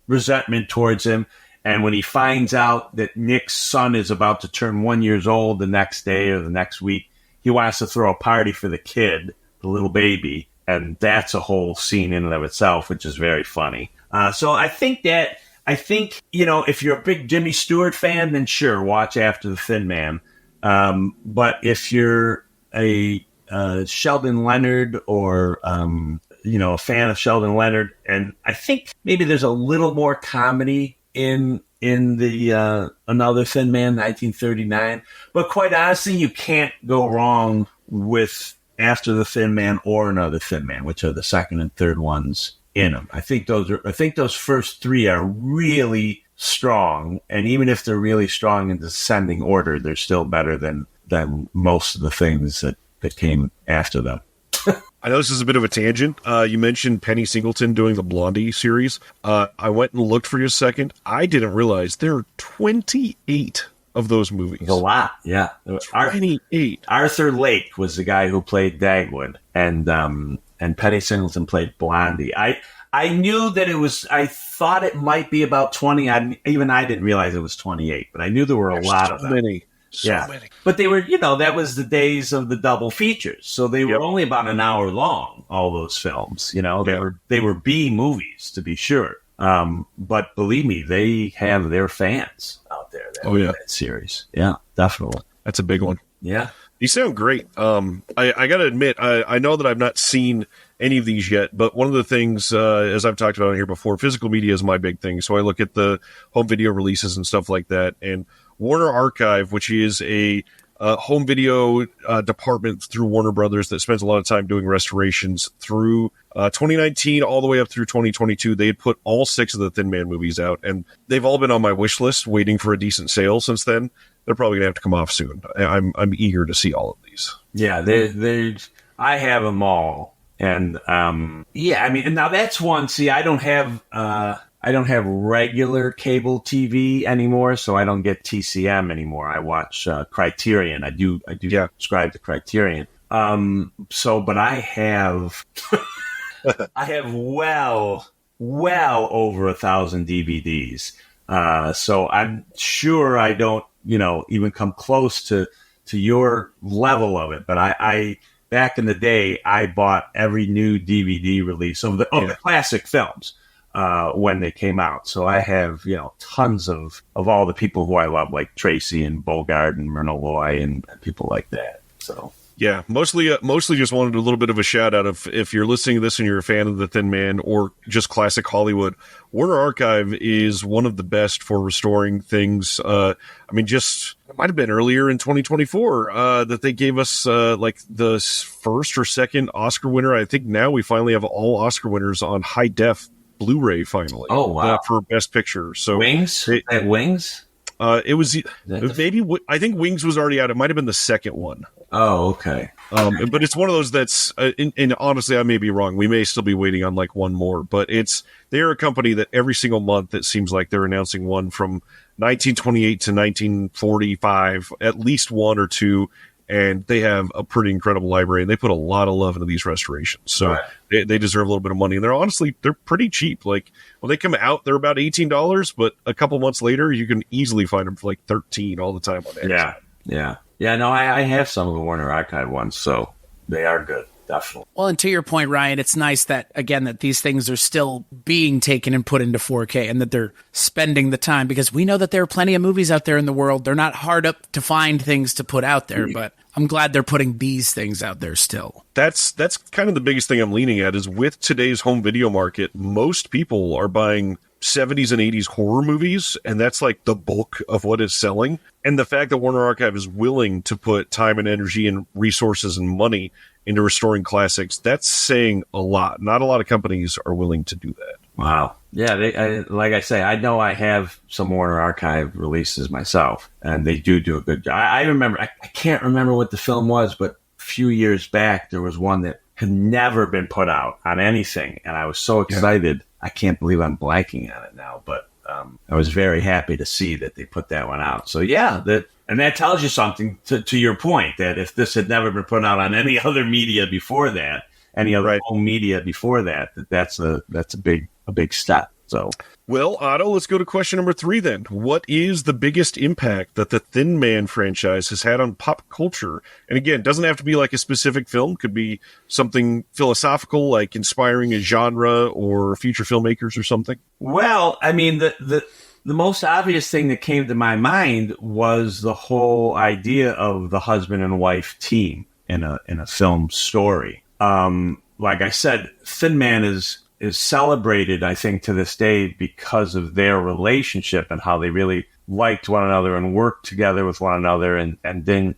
resentment towards him. And when he finds out that Nick's son is about to turn 1 year old the next day or the next week, he wants to throw a party for the kid, the little baby. And that's a whole scene in and of itself, which is very funny. So I think, if you're a big Jimmy Stewart fan, then sure, watch After the Thin Man. But if you're a Sheldon Leonard or, a fan of Sheldon Leonard, and I think maybe there's a little more comedy in the Another Thin Man, 1939. But quite honestly, you can't go wrong with After the Thin Man or Another Thin Man, which are the second and third ones in them. I think those first three are really strong, and even if they're really strong in descending order, they're still better than most of the things that came after them. I know this is a bit of a tangent. You mentioned Penny Singleton doing the Blondie series. I went and looked for you a second. I didn't realize there are 28 of those movies. A lot, yeah. 28. Arthur Lake was the guy who played Dagwood, and Penny Singleton played Blondie. I knew that it was. I thought it might be about 20. Even I didn't realize it was 28, but I knew there were a lot of them. Many. So yeah. many. But they were, that was the days of the double features. So they were only about an hour long, all those films. They were B movies, to be sure. But believe me, they have their fans out there. That series. Yeah, definitely. That's a big one. Yeah. You sound great. I got to admit, I know that I've not seen any of these yet, but one of the things, as I've talked about here before, physical media is my big thing. So I look at the home video releases and stuff like that. And Warner Archive, which is a home video department through Warner Brothers that spends a lot of time doing restorations through 2019 all the way up through 2022. They had put all 6 of the Thin Man movies out, and they've all been on my wish list waiting for a decent sale since then. They're probably going to have to come off soon. I'm eager to see all of these. Yeah, I have them all. And and now that's one. See, I don't have regular cable TV anymore, so I don't get TCM anymore. I watch Criterion. I do subscribe to Criterion. But I have I have well over 1,000 DVDs. So I'm sure I don't, even come close to your level of it. But I back in the day, I bought every new DVD release of the classic films when they came out. So I have, tons of all the people who I love, like Tracy and Bogart and Myrna Loy and people like that. So. Yeah, mostly just wanted a little bit of a shout out. If you're listening to this and you're a fan of The Thin Man or just classic Hollywood, Warner Archive is one of the best for restoring things. It might have been earlier in 2024 that they gave us like the first or second Oscar winner. I think now we finally have all Oscar winners on high def Blu-ray finally. Oh wow! For Best Picture. So Wings. Wings. It was maybe. I think Wings was already out. It might have been the second one. Oh, okay. But it's one of those that's, and honestly, I may be wrong. We may still be waiting on like one more, but they're a company that every single month it seems like they're announcing one from 1928 to 1945, at least one or two, and they have a pretty incredible library, and they put a lot of love into these restorations. So they deserve a little bit of money, and they're pretty cheap. Like when they come out, they're about $18, but a couple months later, you can easily find them for like $13 all the time on Amazon. Yeah. Yeah, no, I have some of the Warner Archive ones, so they are good, definitely. Well, and to your point, Ryan, it's nice that these things are still being taken and put into 4K and that they're spending the time, because we know that there are plenty of movies out there in the world. They're not hard up to find things to put out there, but I'm glad they're putting these things out there still. That's kind of the biggest thing I'm leaning at is with today's home video market, most people are buying 70s and 80s horror movies, and that's like the bulk of what is selling. And the fact that Warner Archive is willing to put time and energy and resources and money into restoring classics, that's saying a lot. Not a lot of companies are willing to do that. Wow. Yeah, like I say, I know I have some Warner Archive releases myself, and they do a good job. I remember, I can't remember what the film was, but a few years back, there was one that had never been put out on anything, and I was so excited. Yeah. I can't believe I'm blanking on it now, but I was very happy to see that they put that one out. So that tells you something to your point, that if this had never been put out on any other media before that, any other home media before that, that's a big step. So, well, Otto, let's go to question number 3 then. What is the biggest impact that the Thin Man franchise has had on pop culture? And again, it doesn't have to be like a specific film. Could be something philosophical, like inspiring a genre or future filmmakers or something. well, I mean, the most obvious thing that came to my mind was the whole idea of the husband and wife team in a film story. Like I said, Thin Man is celebrated, I think, to this day because of their relationship and how they really liked one another and worked together with one another. And then,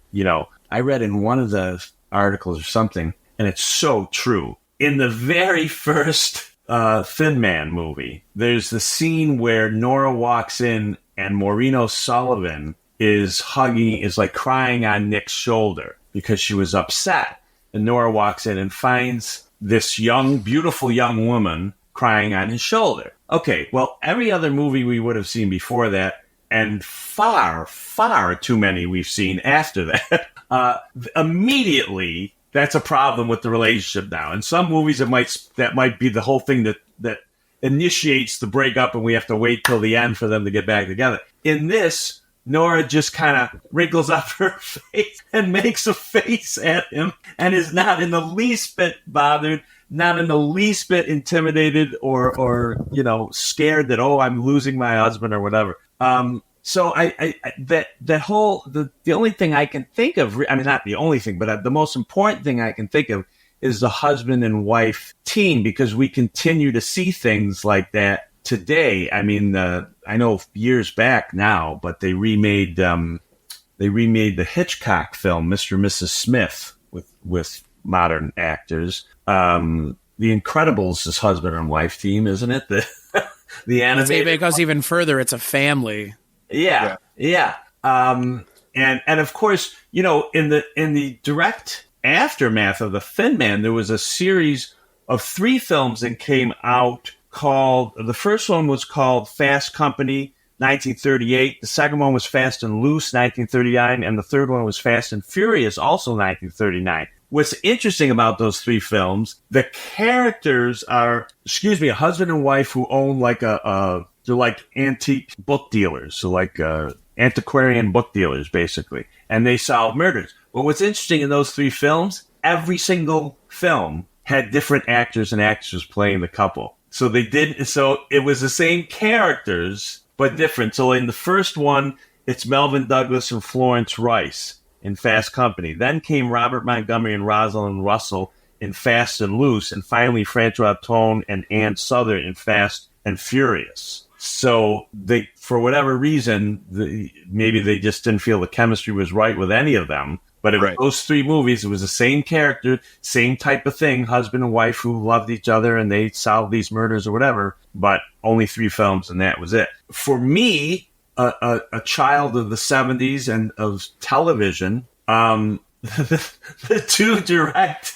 I read in one of the articles or something, and it's so true. In the very first Thin Man movie, there's the scene where Nora walks in and Maureen O'Sullivan is like crying on Nick's shoulder because she was upset. And Nora walks in and finds this beautiful young woman crying on his shoulder. Okay, well, every other movie we would have seen before that, and far, far too many we've seen after that, immediately that's a problem with the relationship now. In some movies, that might be the whole thing that initiates the breakup, and we have to wait till the end for them to get back together. In this, Nora just kind of wrinkles up her face and makes a face at him and is not in the least bit bothered, not in the least bit intimidated or scared that, I'm losing my husband or whatever. So the only thing I can think of, I mean, not the only thing, but the most important thing I can think of is the husband and wife team, because we continue to see things like that today. I mean, I know years back now, but they remade the Hitchcock film, Mr. and Mrs. Smith, with modern actors. The Incredibles is husband and wife team, isn't it? The animated. It goes even further. It's a family. Yeah. And of course, in the direct aftermath of the Thin Man, there was a series of 3 films that came out the first one was called Fast Company, 1938. The second one was Fast and Loose, 1939. And the third one was Fast and Furious, also 1939. What's interesting about those 3 films, the characters are, a husband and wife who own they're like antique book dealers. So like antiquarian book dealers, basically. And they solve murders. But what's interesting in those 3 films, every single film had different actors and actresses playing the couple. So it was the same characters, but different. So in the first one, it's Melvin Douglas and Florence Rice in Fast Company. Then came Robert Montgomery and Rosalind Russell in Fast and Loose. And finally, Francois Tone and Ann Sothern in Fast and Furious. So for whatever reason, maybe they just didn't feel the chemistry was right with any of them. But in those 3 movies, it was the same character, same type of thing, husband and wife who loved each other and they solved these murders or whatever, but only 3 films and that was it. For me, a child of the 70s and of television, the 2 direct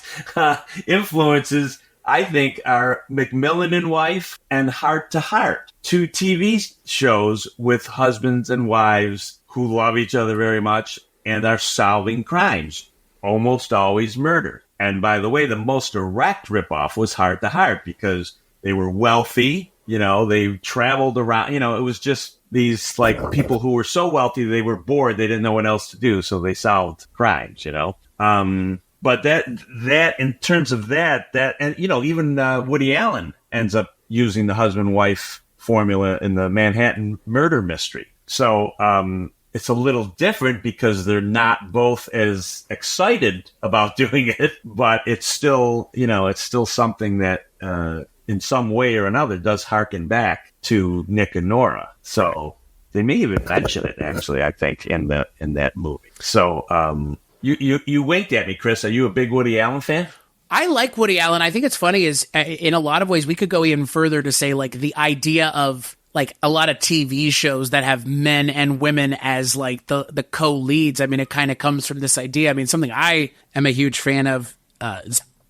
influences, I think, are McMillan and Wife and Heart to Heart, 2 TV shows with husbands and wives who love each other very much and are solving crimes, almost always murder. And by the way, the most direct ripoff was Heart to Heart because they were wealthy, they traveled around, it was just these like people who were so wealthy they were bored, they didn't know what else to do, so they solved crimes, But that in terms of that and even Woody Allen ends up using the husband-wife formula in the Manhattan murder mystery. So it's a little different because they're not both as excited about doing it, but it's still, something that in some way or another does harken back to Nick and Nora. So they may even mention it, actually, I think, in that movie. So you winked at me, Chris. Are you a big Woody Allen fan? I like Woody Allen. I think it's funny is in a lot of ways we could go even further to say like the idea of like a lot of TV shows that have men and women as like the co-leads. I mean, it kind of comes from this idea. I mean, something I am a huge fan of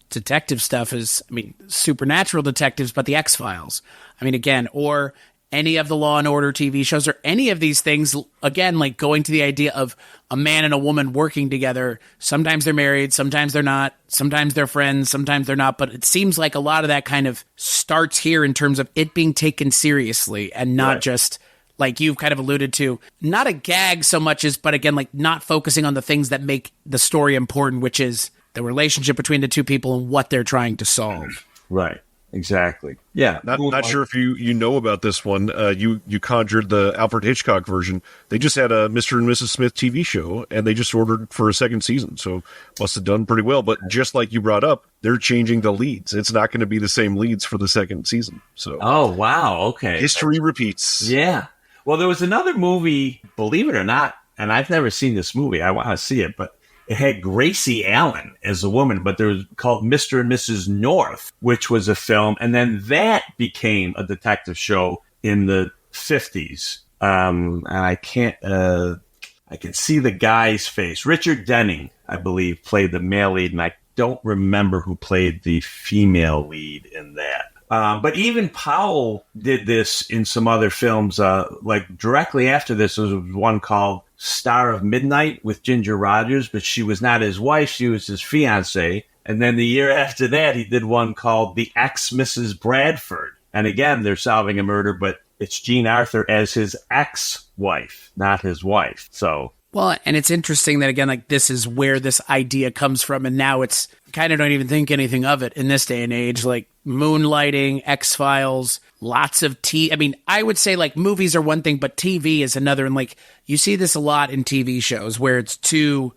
detective stuff is, supernatural detectives, but the X-Files. I mean, again, or any of the Law and Order TV shows or any of these things, again, like going to the idea of a man and a woman working together. Sometimes they're married, sometimes they're not, sometimes they're friends, sometimes they're not. But it seems like a lot of that kind of starts here in terms of it being taken seriously and not just, like you've kind of alluded to, not a gag so much as, but again, like not focusing on the things that make the story important, which is the relationship between the two people and what they're trying to solve. Right. Exactly. Yeah. Not sure if you know about this one. You conjured the Alfred Hitchcock version. They just had a Mr. and Mrs. Smith TV show, and they just ordered for a second season. So must have done pretty well. But just like you brought up, they're changing the leads. It's not going to be the same leads for the second season. So oh wow, okay. History repeats. Yeah. Well, there was another movie, believe it or not, and I've never seen this movie. I want to see it, but it had Gracie Allen as a woman, but there was called Mr. and Mrs. North, which was a film. And then that became a detective show in the 50s. And I can see the guy's face. Richard Denning, I believe, played the male lead, and I don't remember who played the female lead in that. But even Powell did this in some other films. Like directly after this, there was one called Star of Midnight with Ginger Rogers, but she was not his wife. She was his fiancée. And then the year after that, he did one called The Ex Mrs. Bradford. And again, they're solving a murder, but it's Jean Arthur as his ex-wife, not his wife. So... Well, and it's interesting that, again, like this is where this idea comes from. And now it's kind of don't even think anything of it in this day and age, like Moonlighting, X-Files, lots of I mean, I would say like movies are one thing, but TV is another. And like you see this a lot in TV shows where it's two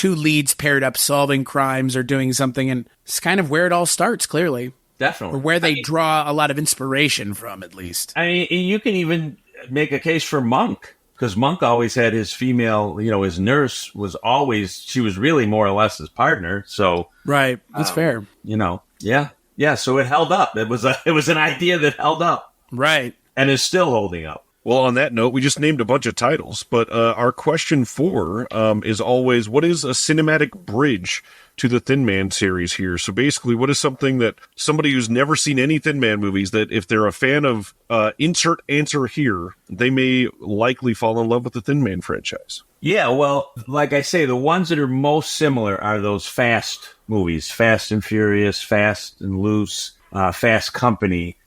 leads paired up solving crimes or doing something. And it's kind of where it all starts, clearly. Definitely. Or where they draw a lot of inspiration from, at least. I mean, you can even make a case for Monk. Because Monk always had his female, his nurse she was really more or less his partner. So right, that's fair. Yeah. So it held up. It was an idea that held up, right, and is still holding up. Well, on that note, we just named a bunch of titles, but our question 4 is always, what is a cinematic bridge to the Thin Man series here? So basically, what is something that somebody who's never seen any Thin Man movies, that if they're a fan of insert answer here, they may likely fall in love with the Thin Man franchise? Yeah, well, like I say, the ones that are most similar are those Fast movies, Fast and Furious, Fast and Loose, Fast Company.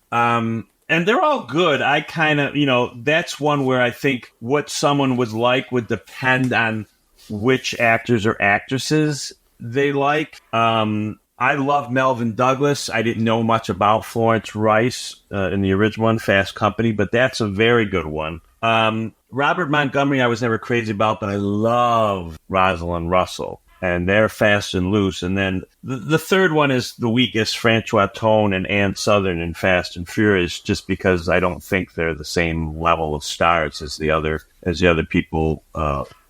And they're all good. I kind of, that's one where I think what someone would like would depend on which actors or actresses they like. I love Melvin Douglas. I didn't know much about Florence Rice in the original one, Fast Company, but that's a very good one. Robert Montgomery I was never crazy about, but I love Rosalind Russell. And they're Fast and Loose. And then the third one is the weakest, Francois Tone and Ann Southern in Fast and Furious, just because I don't think they're the same level of stars as the other people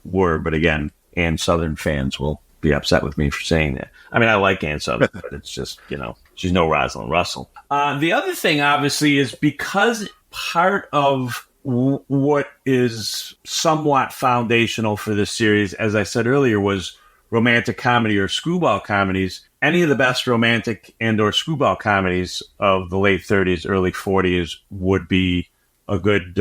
were. But again, Ann Southern fans will be upset with me for saying that. I mean, I like Ann Southern, but it's just, she's no Rosalind Russell. The other thing, obviously, is because part of what is somewhat foundational for this series, as I said earlier, was romantic comedy or screwball comedies. Any of the best romantic and or screwball comedies of the late 30s, early 40s would be a good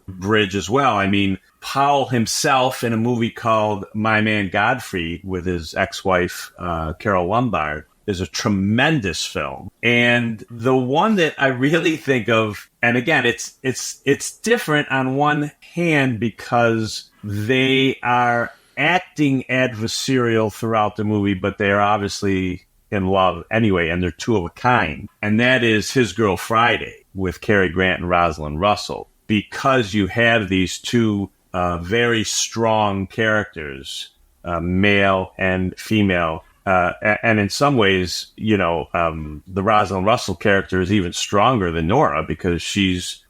bridge as well. I mean, Powell himself in a movie called My Man Godfrey with his ex-wife, Carol Lombard, is a tremendous film. And the one that I really think of, and again, it's different on one hand because they are acting adversarial throughout the movie, but they're obviously in love anyway, and they're two of a kind. And that is His Girl Friday with Cary Grant and Rosalind Russell, because you have these two very strong characters, male and female. And in some ways, the Rosalind Russell character is even stronger than Nora because she's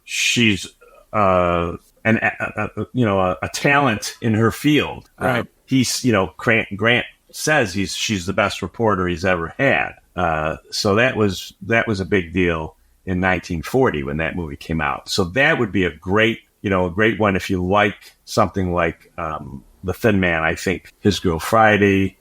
a talent in her field. Right. Grant says she's the best reporter he's ever had. So that was a big deal in 1940 when that movie came out. So that would be a great one if you like something like The Thin Man. I think His Girl Friday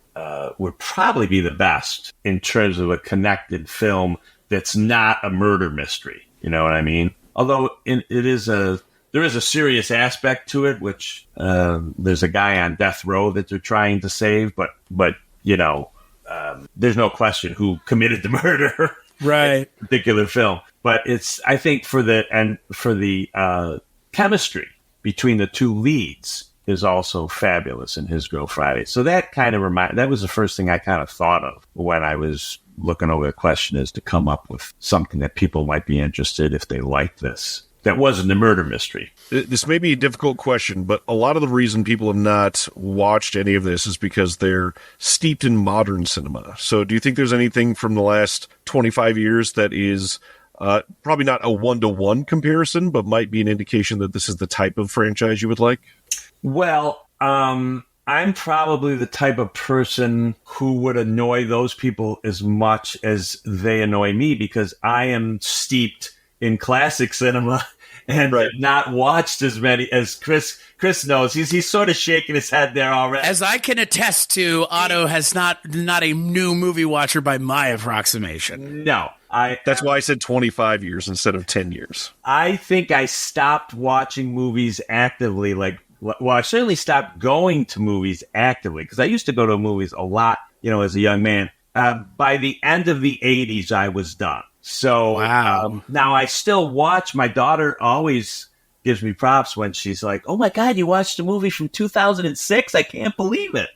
would probably be the best in terms of a connected film that's not a murder mystery. You know what I mean? although there is a serious aspect to it, which there's a guy on death row that they're trying to save, but there's no question who committed the murder. Right. In particular film. But I think for the chemistry between the two leads is also fabulous in His Girl Friday. So that kind of that was the first thing I kind of thought of when I was looking over the question, is to come up with something that people might be interested if they like this. That wasn't a murder mystery. This may be a difficult question, but a lot of the reason people have not watched any of this is because they're steeped in modern cinema. So do you think there's anything from the last 25 years that is probably not a one-to-one comparison, but might be an indication that this is the type of franchise you would like? Well, I'm probably the type of person who would annoy those people as much as they annoy me, because I am steeped in classic cinema and have not watched as many as Chris knows. He's sort of shaking his head there already. As I can attest to, Otto has not a new movie watcher by my approximation. No. That's why I said 25 years instead of 10 years. I think I stopped watching movies actively, I certainly stopped going to movies actively, because I used to go to movies a lot, as a young man. By the end of the 80s, I was done. So wow. Now I still watch. My daughter always gives me props when she's like, "Oh my God, you watched a movie from 2006? I can't believe it."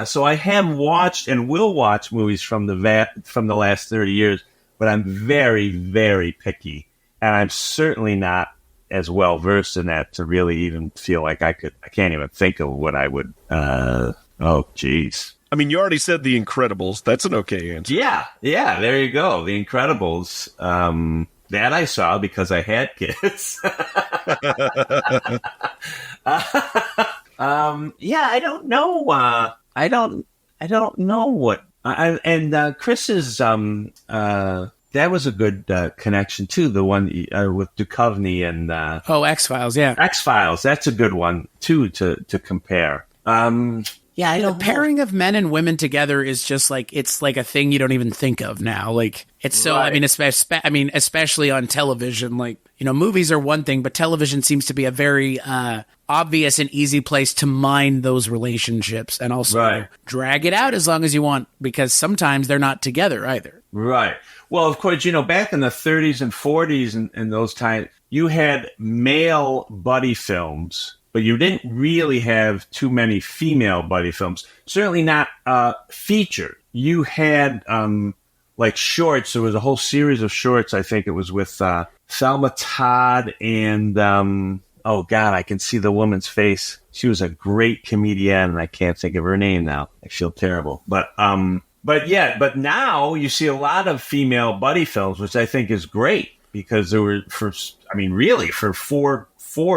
So I have watched and will watch movies from the last 30 years, but I'm very, very picky, and I'm certainly not as well versed in that to really even feel like I can't even think of what I would. Oh, geez. I mean, you already said The Incredibles. That's an okay answer. Yeah, there you go. The Incredibles. That I saw because I had kids. I don't know. I don't know what. Chris's that was a good connection too. The one with Duchovny and X-Files. Yeah, X-Files. That's a good one too to compare. Yeah, the pairing of men and women together is just it's like a thing you don't even think of now. Like, it's so, right. Especially on television, movies are one thing, but television seems to be a very obvious and easy place to mine those relationships and also drag it out as long as you want, because sometimes they're not together either. Right. Well, of course, back in the 30s and 40s and those times, you had male buddy films, but you didn't really have too many female buddy films. Certainly not featured. You had shorts. There was a whole series of shorts. I think it was with Thelma Todd and oh God, I can see the woman's face. She was a great comedian, and I can't think of her name now. I feel terrible. But now you see a lot of female buddy films, which I think is great, because there were for four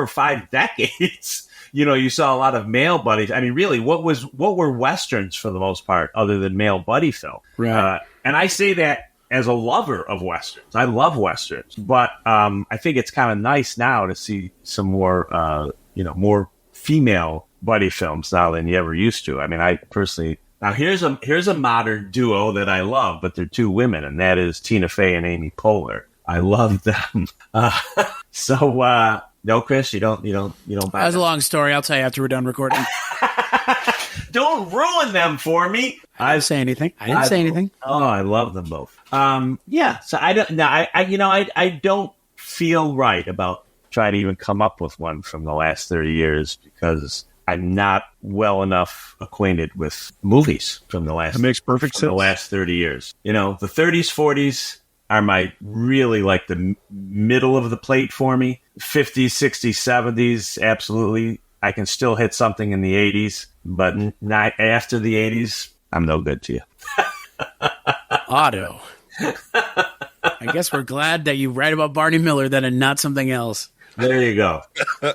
or five decades, you saw a lot of male buddies. I mean, really, what were Westerns for the most part, other than male buddy film? Right. And I say that as a lover of Westerns. I love Westerns, but I think it's kind of nice now to see some more, more female buddy films now than you ever used to. I mean, I personally. Now here's a modern duo that I love, but they're two women, and that is Tina Fey and Amy Poehler. I love them. No, Chris, you don't buy that was a long story. I'll tell you after we're done recording. Don't ruin them for me. I didn't say anything. Oh, I love them both. So I don't. No, I don't feel right about trying to even come up with one from the last 30 years, because I'm not well enough acquainted with movies from the last. That makes perfect sense. The last 30 years. The 30s, 40s are really like the middle of the plate for me. 50s, 60s, 70s, absolutely. I can still hit something in the 80s, but not after the 80s. I'm no good to you. Otto. I guess we're glad that you write about Barney Miller then and not something else. There you go.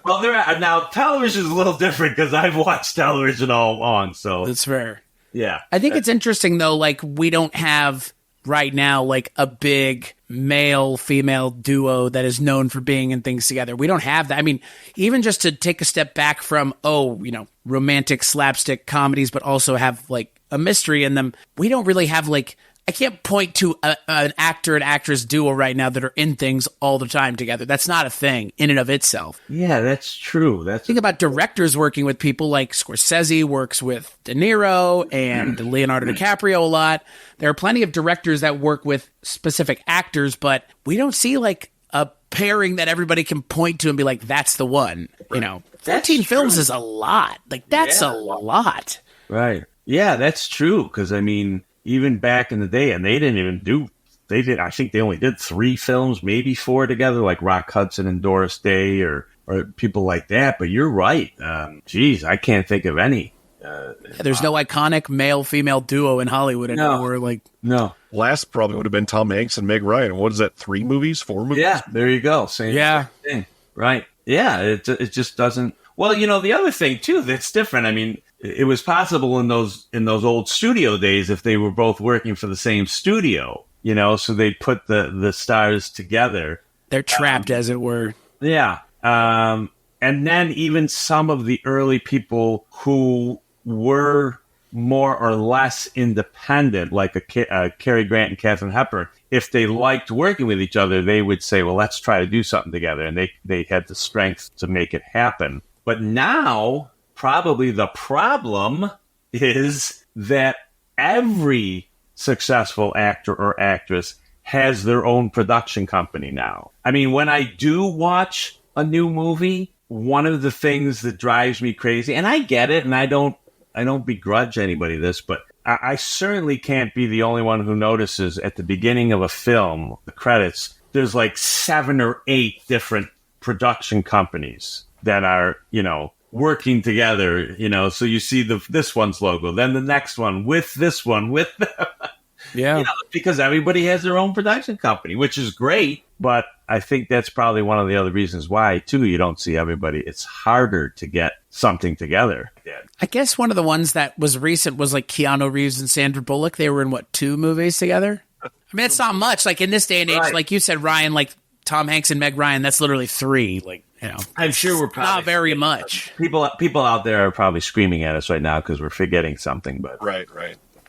Well, now television is a little different, because I've watched television all along. So that's fair. Yeah. I think it's interesting, though, we don't have right now a big male-female duo that is known for being in things together. We don't have that. I mean, even just to take a step back from, romantic slapstick comedies, but also have a mystery in them. We don't really have I can't point to an actor and actress duo right now that are in things all the time together. That's not a thing in and of itself. Yeah, that's true. Think about directors working with people like Scorsese works with De Niro and Leonardo DiCaprio a lot. There are plenty of directors that work with specific actors, but we don't see like a pairing that everybody can point to and be like, that's the one. You know, 13 films is a lot. Like, that's a lot. Right. Yeah, that's true. Because, I mean, even back in the day, and I think they only did 3 films, maybe 4 together, like Rock Hudson and Doris Day or people like that. But you're right. Geez, I can't think of any. There's no iconic male-female duo in Hollywood anymore. No. Last probably would have been Tom Hanks and Meg Ryan. What is that, 3 movies, 4 movies? Yeah, there you go. Same thing. Right. Yeah, it just doesn't. Well, you know, the other thing, too, that's different. I mean, it was possible in those old studio days if they were both working for the same studio, you know, so they'd put the stars together. They're trapped, as it were. Yeah. And then even some of the early people who were more or less independent, like a Cary Grant and Katharine Hepburn, if they liked working with each other, they would say, well, let's try to do something together. And they had the strength to make it happen. But now, probably the problem is that every successful actor or actress has their own production company now. I mean, when I do watch a new movie, one of the things that drives me crazy, and I get it, and I don't begrudge anybody this, but I certainly can't be the only one who notices at the beginning of a film, the credits, there's like 7 or 8 different production companies that are, you know, working together, you know, so you see this one's logo, then the next one with this one, with them. Yeah. You know, because everybody has their own production company, which is great. But I think that's probably one of the other reasons why, too, you don't see everybody. It's harder to get something together. I guess one of the ones that was recent was like Keanu Reeves and Sandra Bullock. They were in, 2 movies together? I mean, it's not much. Like, in this day and age, right. Like you said, Ryan, like Tom Hanks and Meg Ryan, that's literally 3. Like, you know, I'm sure we're probably not very much. People out there are probably screaming at us right now because we're forgetting something. But Right.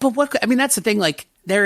But I mean, that's the thing. Like, there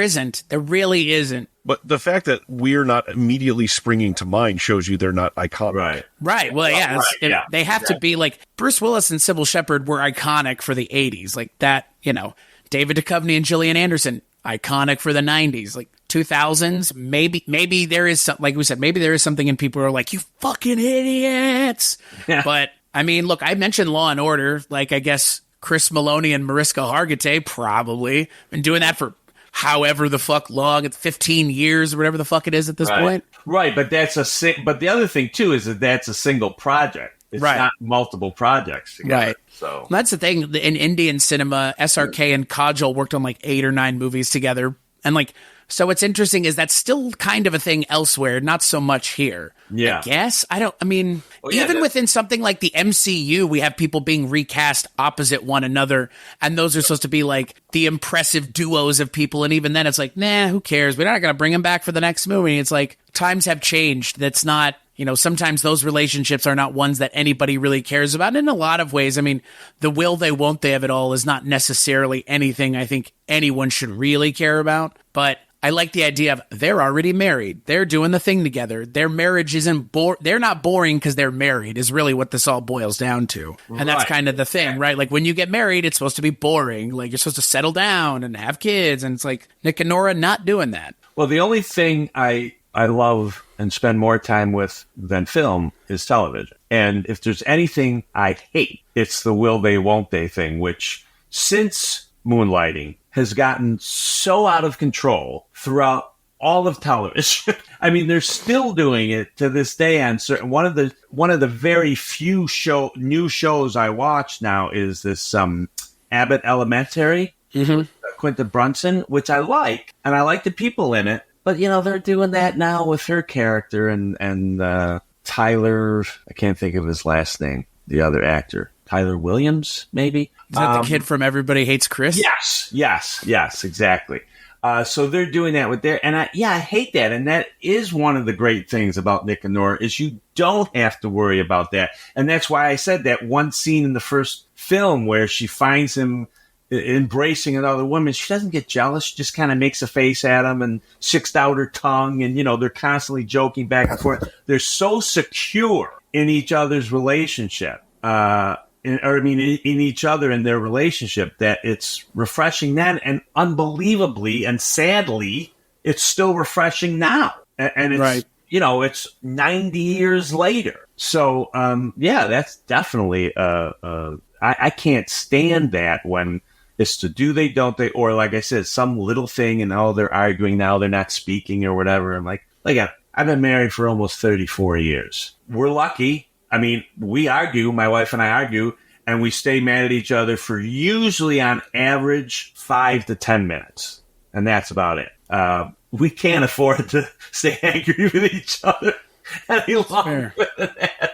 really isn't. But the fact that we're not immediately springing to mind shows you they're not iconic. Right. Well, yeah. They have to be like Bruce Willis and Sybil Shepherd were iconic for the 80s. Like that, you know, David Duchovny and Gillian Anderson, iconic for the 90s. Like 2000s, maybe there is something, like we said, maybe there is something in people who are like, you fucking idiots. Yeah. But I mean, look, I mentioned Law and Order. Like, I guess Chris Maloney and Mariska Hargitay probably been doing that for however the fuck long, 15 years or whatever the fuck it is at this point. Right, but but the other thing too is that that's a single project. It's not multiple projects together. Right. So that's the thing. In Indian cinema, SRK and Kajol worked on like 8 or 9 movies together. And like, so what's interesting is that's still kind of a thing elsewhere, not so much here. Yeah. I guess. Even within something like the MCU, we have people being recast opposite one another. And those are supposed to be like the impressive duos of people. And even then it's like, nah, who cares? We're not going to bring them back for the next movie. It's like times have changed. That's not, you know, sometimes those relationships are not ones that anybody really cares about. And in a lot of ways, I mean, the will they, won't they of it all is not necessarily anything I think anyone should really care about. But I like the idea of they're already married. They're doing the thing together. Their marriage isn't they're not boring because they're married is really what this all boils down to. And that's kind of the thing, right? Like when you get married, it's supposed to be boring. Like you're supposed to settle down and have kids. And it's like Nick and Nora not doing that. Well, the only thing I love and spend more time with than film is television. And if there's anything I hate, it's the will they, won't they thing, which since Moonlighting has gotten so out of control throughout all of television. I mean, they're still doing it to this day on certain. One of the very few new shows I watch now is this Abbott Elementary, Quinta Brunson, which I like, and I like the people in it. But you know, they're doing that now with her character and Tyler. I can't think of his last name. The other actor. Tyler Williams, maybe? Is that the kid from Everybody Hates Chris? Yes, exactly. So they're doing that with and I hate that. And that is one of the great things about Nick and Nora is you don't have to worry about that. And that's why I said that one scene in the first film where she finds him embracing another woman, she doesn't get jealous. She just kind of makes a face at him and sticks out her tongue. And, they're constantly joking back and forth. They're so secure in each other's relationship, in each other in their relationship, that it's refreshing then. And unbelievably and sadly, it's still refreshing now. And it's, right. It's 90 years later. So, that's definitely, I can't stand that when it's to do they, don't they, or like I said, some little thing and they're arguing now, they're not speaking or whatever. I'm like, I've been married for almost 34 years. We're lucky. I mean, we argue, my wife and I argue, and we stay mad at each other for usually on average 5 to 10 minutes. And that's about it. We can't afford to stay angry with each other any longer than that,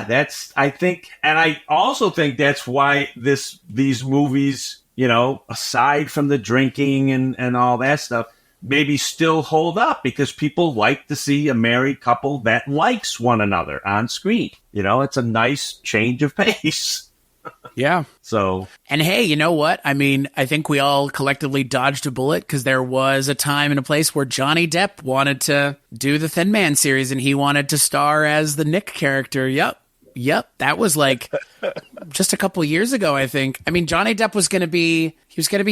that's, I think, and I also think that's why these movies, aside from the drinking and all that stuff, maybe still hold up, because people like to see a married couple that likes one another on screen. It's a nice change of pace. Yeah. So, and hey, you know what? I mean, I think we all collectively dodged a bullet, because there was a time and a place where Johnny Depp wanted to do the Thin Man series, and he wanted to star as the Nick character. Yep. That was like just a couple years ago, I think. I mean, Johnny Depp was going to be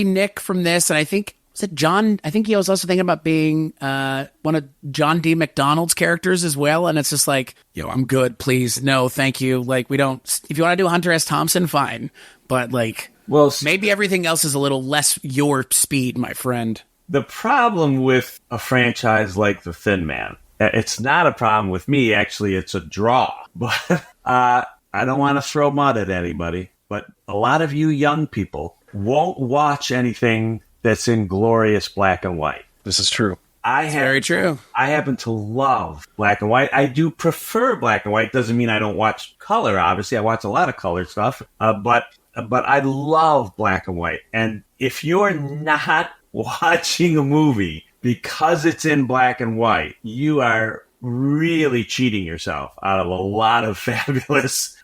Nick from this, and I think, was it John? I think he was also thinking about being one of John D. McDonald's characters as well. And it's just like, I'm good, please. No, thank you. Like, we don't, if you want to do Hunter S. Thompson, fine. But like, well, maybe everything else is a little less your speed, my friend. The problem with a franchise like The Thin Man, it's not a problem with me. Actually, it's a draw. But I don't want to throw mud at anybody, but a lot of you young people won't watch anything that's in glorious black and white. This is true. Very true. I happen to love black and white. I do prefer black and white. Doesn't mean I don't watch color. Obviously, I watch a lot of color stuff. But I love black and white. And if you're not watching a movie because it's in black and white, you are really cheating yourself out of a lot of fabulous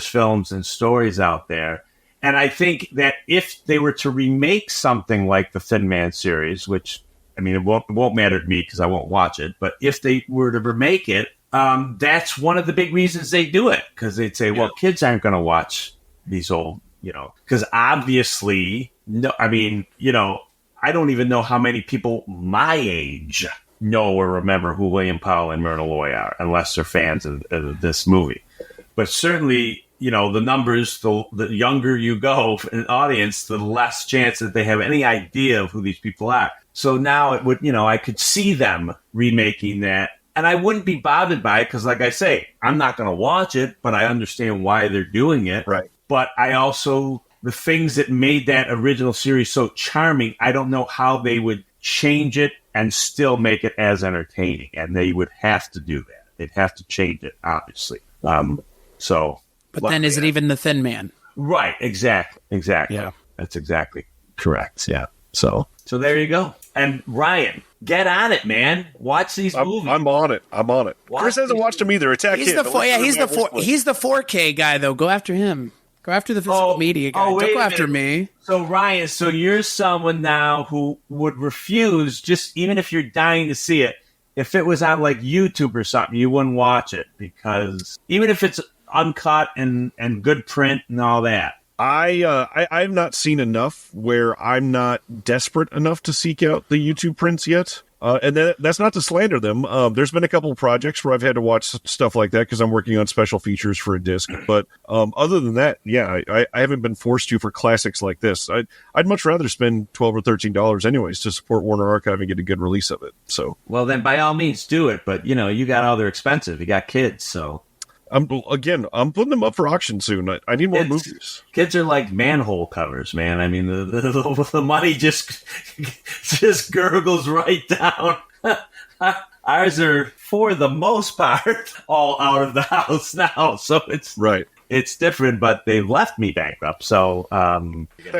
films and stories out there. And I think that if they were to remake something like the Thin Man series, which, I mean, it won't matter to me because I won't watch it, but if they were to remake it, that's one of the big reasons they do it, because they'd say, well, kids aren't going to watch these old, because obviously, no, I mean, I don't even know how many people my age know or remember who William Powell and Myrna Loy are, unless they're fans of this movie. But certainly, the numbers, the younger you go in an audience, the less chance that they have any idea of who these people are. So now it would, I could see them remaking that. And I wouldn't be bothered by it because, like I say, I'm not going to watch it, but I understand why they're doing it. Right. But I also, the things that made that original series so charming, I don't know how they would change it and still make it as entertaining. And they would have to do that. They'd have to change it, obviously. But then is it even the Thin Man? Right, exactly. Yeah. That's exactly correct, yeah. So there you go. And Ryan, get on it, man. Watch these movies. I'm on it. Chris hasn't watched them either. Attack he's the 4K guy, though. Go after him. Go after the physical media guy. Don't go after me. So, Ryan, you're someone now who would refuse, just even if you're dying to see it, if it was on like YouTube or something, you wouldn't watch it, because even if it's uncut and good print and all that. I've not seen enough where I'm not desperate enough to seek out the YouTube prints yet. And that's not to slander them. There's been a couple of projects where I've had to watch stuff like that because I'm working on special features for a disc. But other than that, yeah, I haven't been forced to for classics like this. I'd much rather spend $12 or $13 anyways to support Warner Archive and get a good release of it. So, well, then by all means do it. But you got other expensive. You got kids, so. I'm putting them up for auction soon. I need more movies. Kids are like manhole covers, man. I mean, the money just gurgles right down. Ours are, for the most part, all out of the house now. So it's right. it's different, but they've left me bankrupt. So I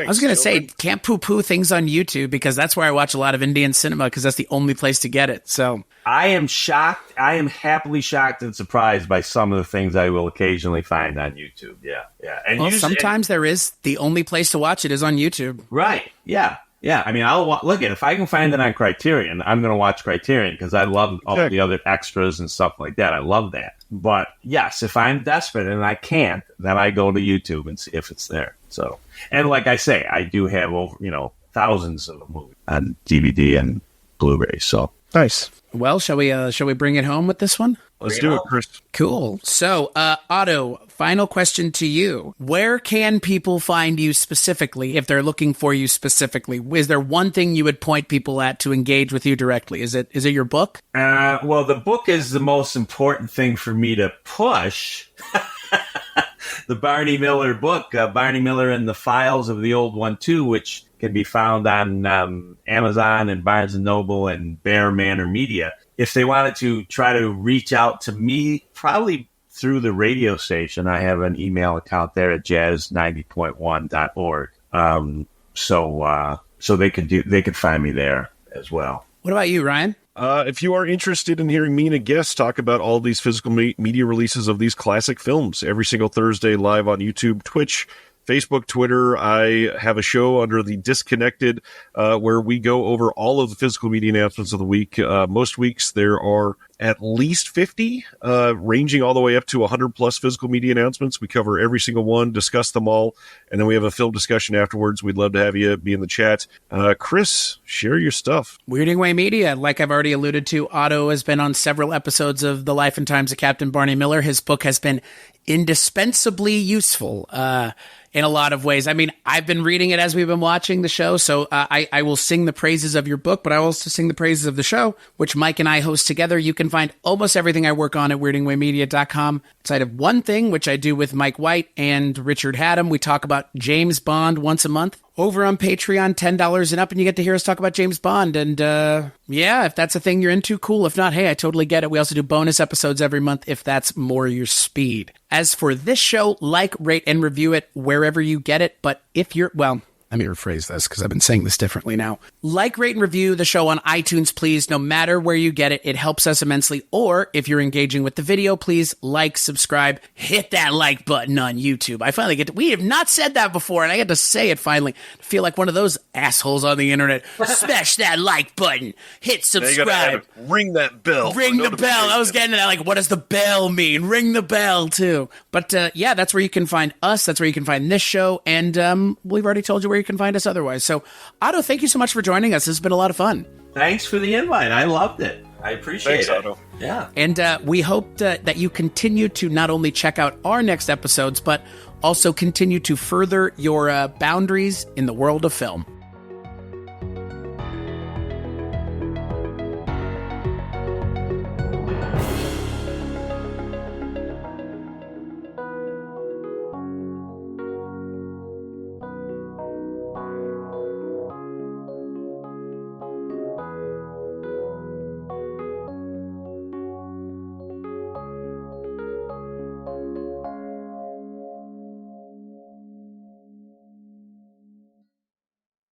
was going to say, can't poo-poo things on YouTube, because that's where I watch a lot of Indian cinema, because that's the only place to get it. So I am shocked. I am happily shocked and surprised by some of the things I will occasionally find on YouTube. Yeah. And well, sometimes there is the only place to watch it is on YouTube. Right. Yeah. I mean, I'll look at if I can find it on Criterion, I'm going to watch Criterion because I love all the other extras and stuff like that. I love that. But yes, if I'm desperate and I can't, then I go to YouTube and see if it's there. So, and like I say, I do have over, thousands of movies on DVD and Blu-ray. So nice. Well, shall we bring it home with this one? Let's do it, Chris. Cool. So, Otto, final question to you. Where can people find you specifically if they're looking for you specifically? Is there one thing you would point people at to engage with you directly? Is it your book? Well, the book is the most important thing for me to push. The Barney Miller book, Barney Miller and the Files of the Old One, too, which can be found on Amazon and Barnes & Noble and Bear Manor Media. If they wanted to try to reach out to me, probably through the radio station, I have an email account there at jazz90.1.org. So they could find me there as well. What about you, Ryan? If you are interested in hearing me and a guest talk about all these physical media releases of these classic films, every single Thursday live on YouTube, Twitch, Facebook, Twitter, I have a show under the Disconnected where we go over all of the physical media announcements of the week. Most weeks there are at least 50, ranging all the way up to 100 plus physical media announcements. We cover every single one, discuss them all, and then we have a film discussion afterwards. We'd love to have you be in the chat. Chris, share your stuff. Weirding Way Media, like I've already alluded to, Otto has been on several episodes of The Life and Times of Captain Barney Miller. His book has been indispensably useful in a lot of ways. I mean, I've been reading it as we've been watching the show, so I will sing the praises of your book, but I will also sing the praises of the show, which Mike and I host together. You can find almost everything I work on at weirdingwaymedia.com. Outside of one thing, which I do with Mike White and Richard Haddam, we talk about James Bond once a month. Over on Patreon, $10 and up, and you get to hear us talk about James Bond. And if that's a thing you're into, cool. If not, hey, I totally get it. We also do bonus episodes every month if that's more your speed. As for this show, like, rate, and review it wherever you get it. But if you're, well, let me rephrase this because I've been saying this differently now. Like, rate, and review the show on iTunes, please. No matter where you get it, it helps us immensely. Or if you're engaging with the video, please like, subscribe, hit that like button on YouTube. I finally we have not said that before, and I get to say it finally. I feel like one of those assholes on the internet. Smash that like button, hit subscribe. Ring that bell. Ring the bell. I was getting to that, like, what does the bell mean? Ring the bell, too. But that's where you can find us. That's where you can find this show. And we've already told you where you can find us otherwise. So, Otto, thank you so much for joining us. This has been a lot of fun. Thanks for the invite. I loved it. I appreciate it. Otto. Yeah. And we hope that you continue to not only check out our next episodes, but also continue to further your boundaries in the world of film.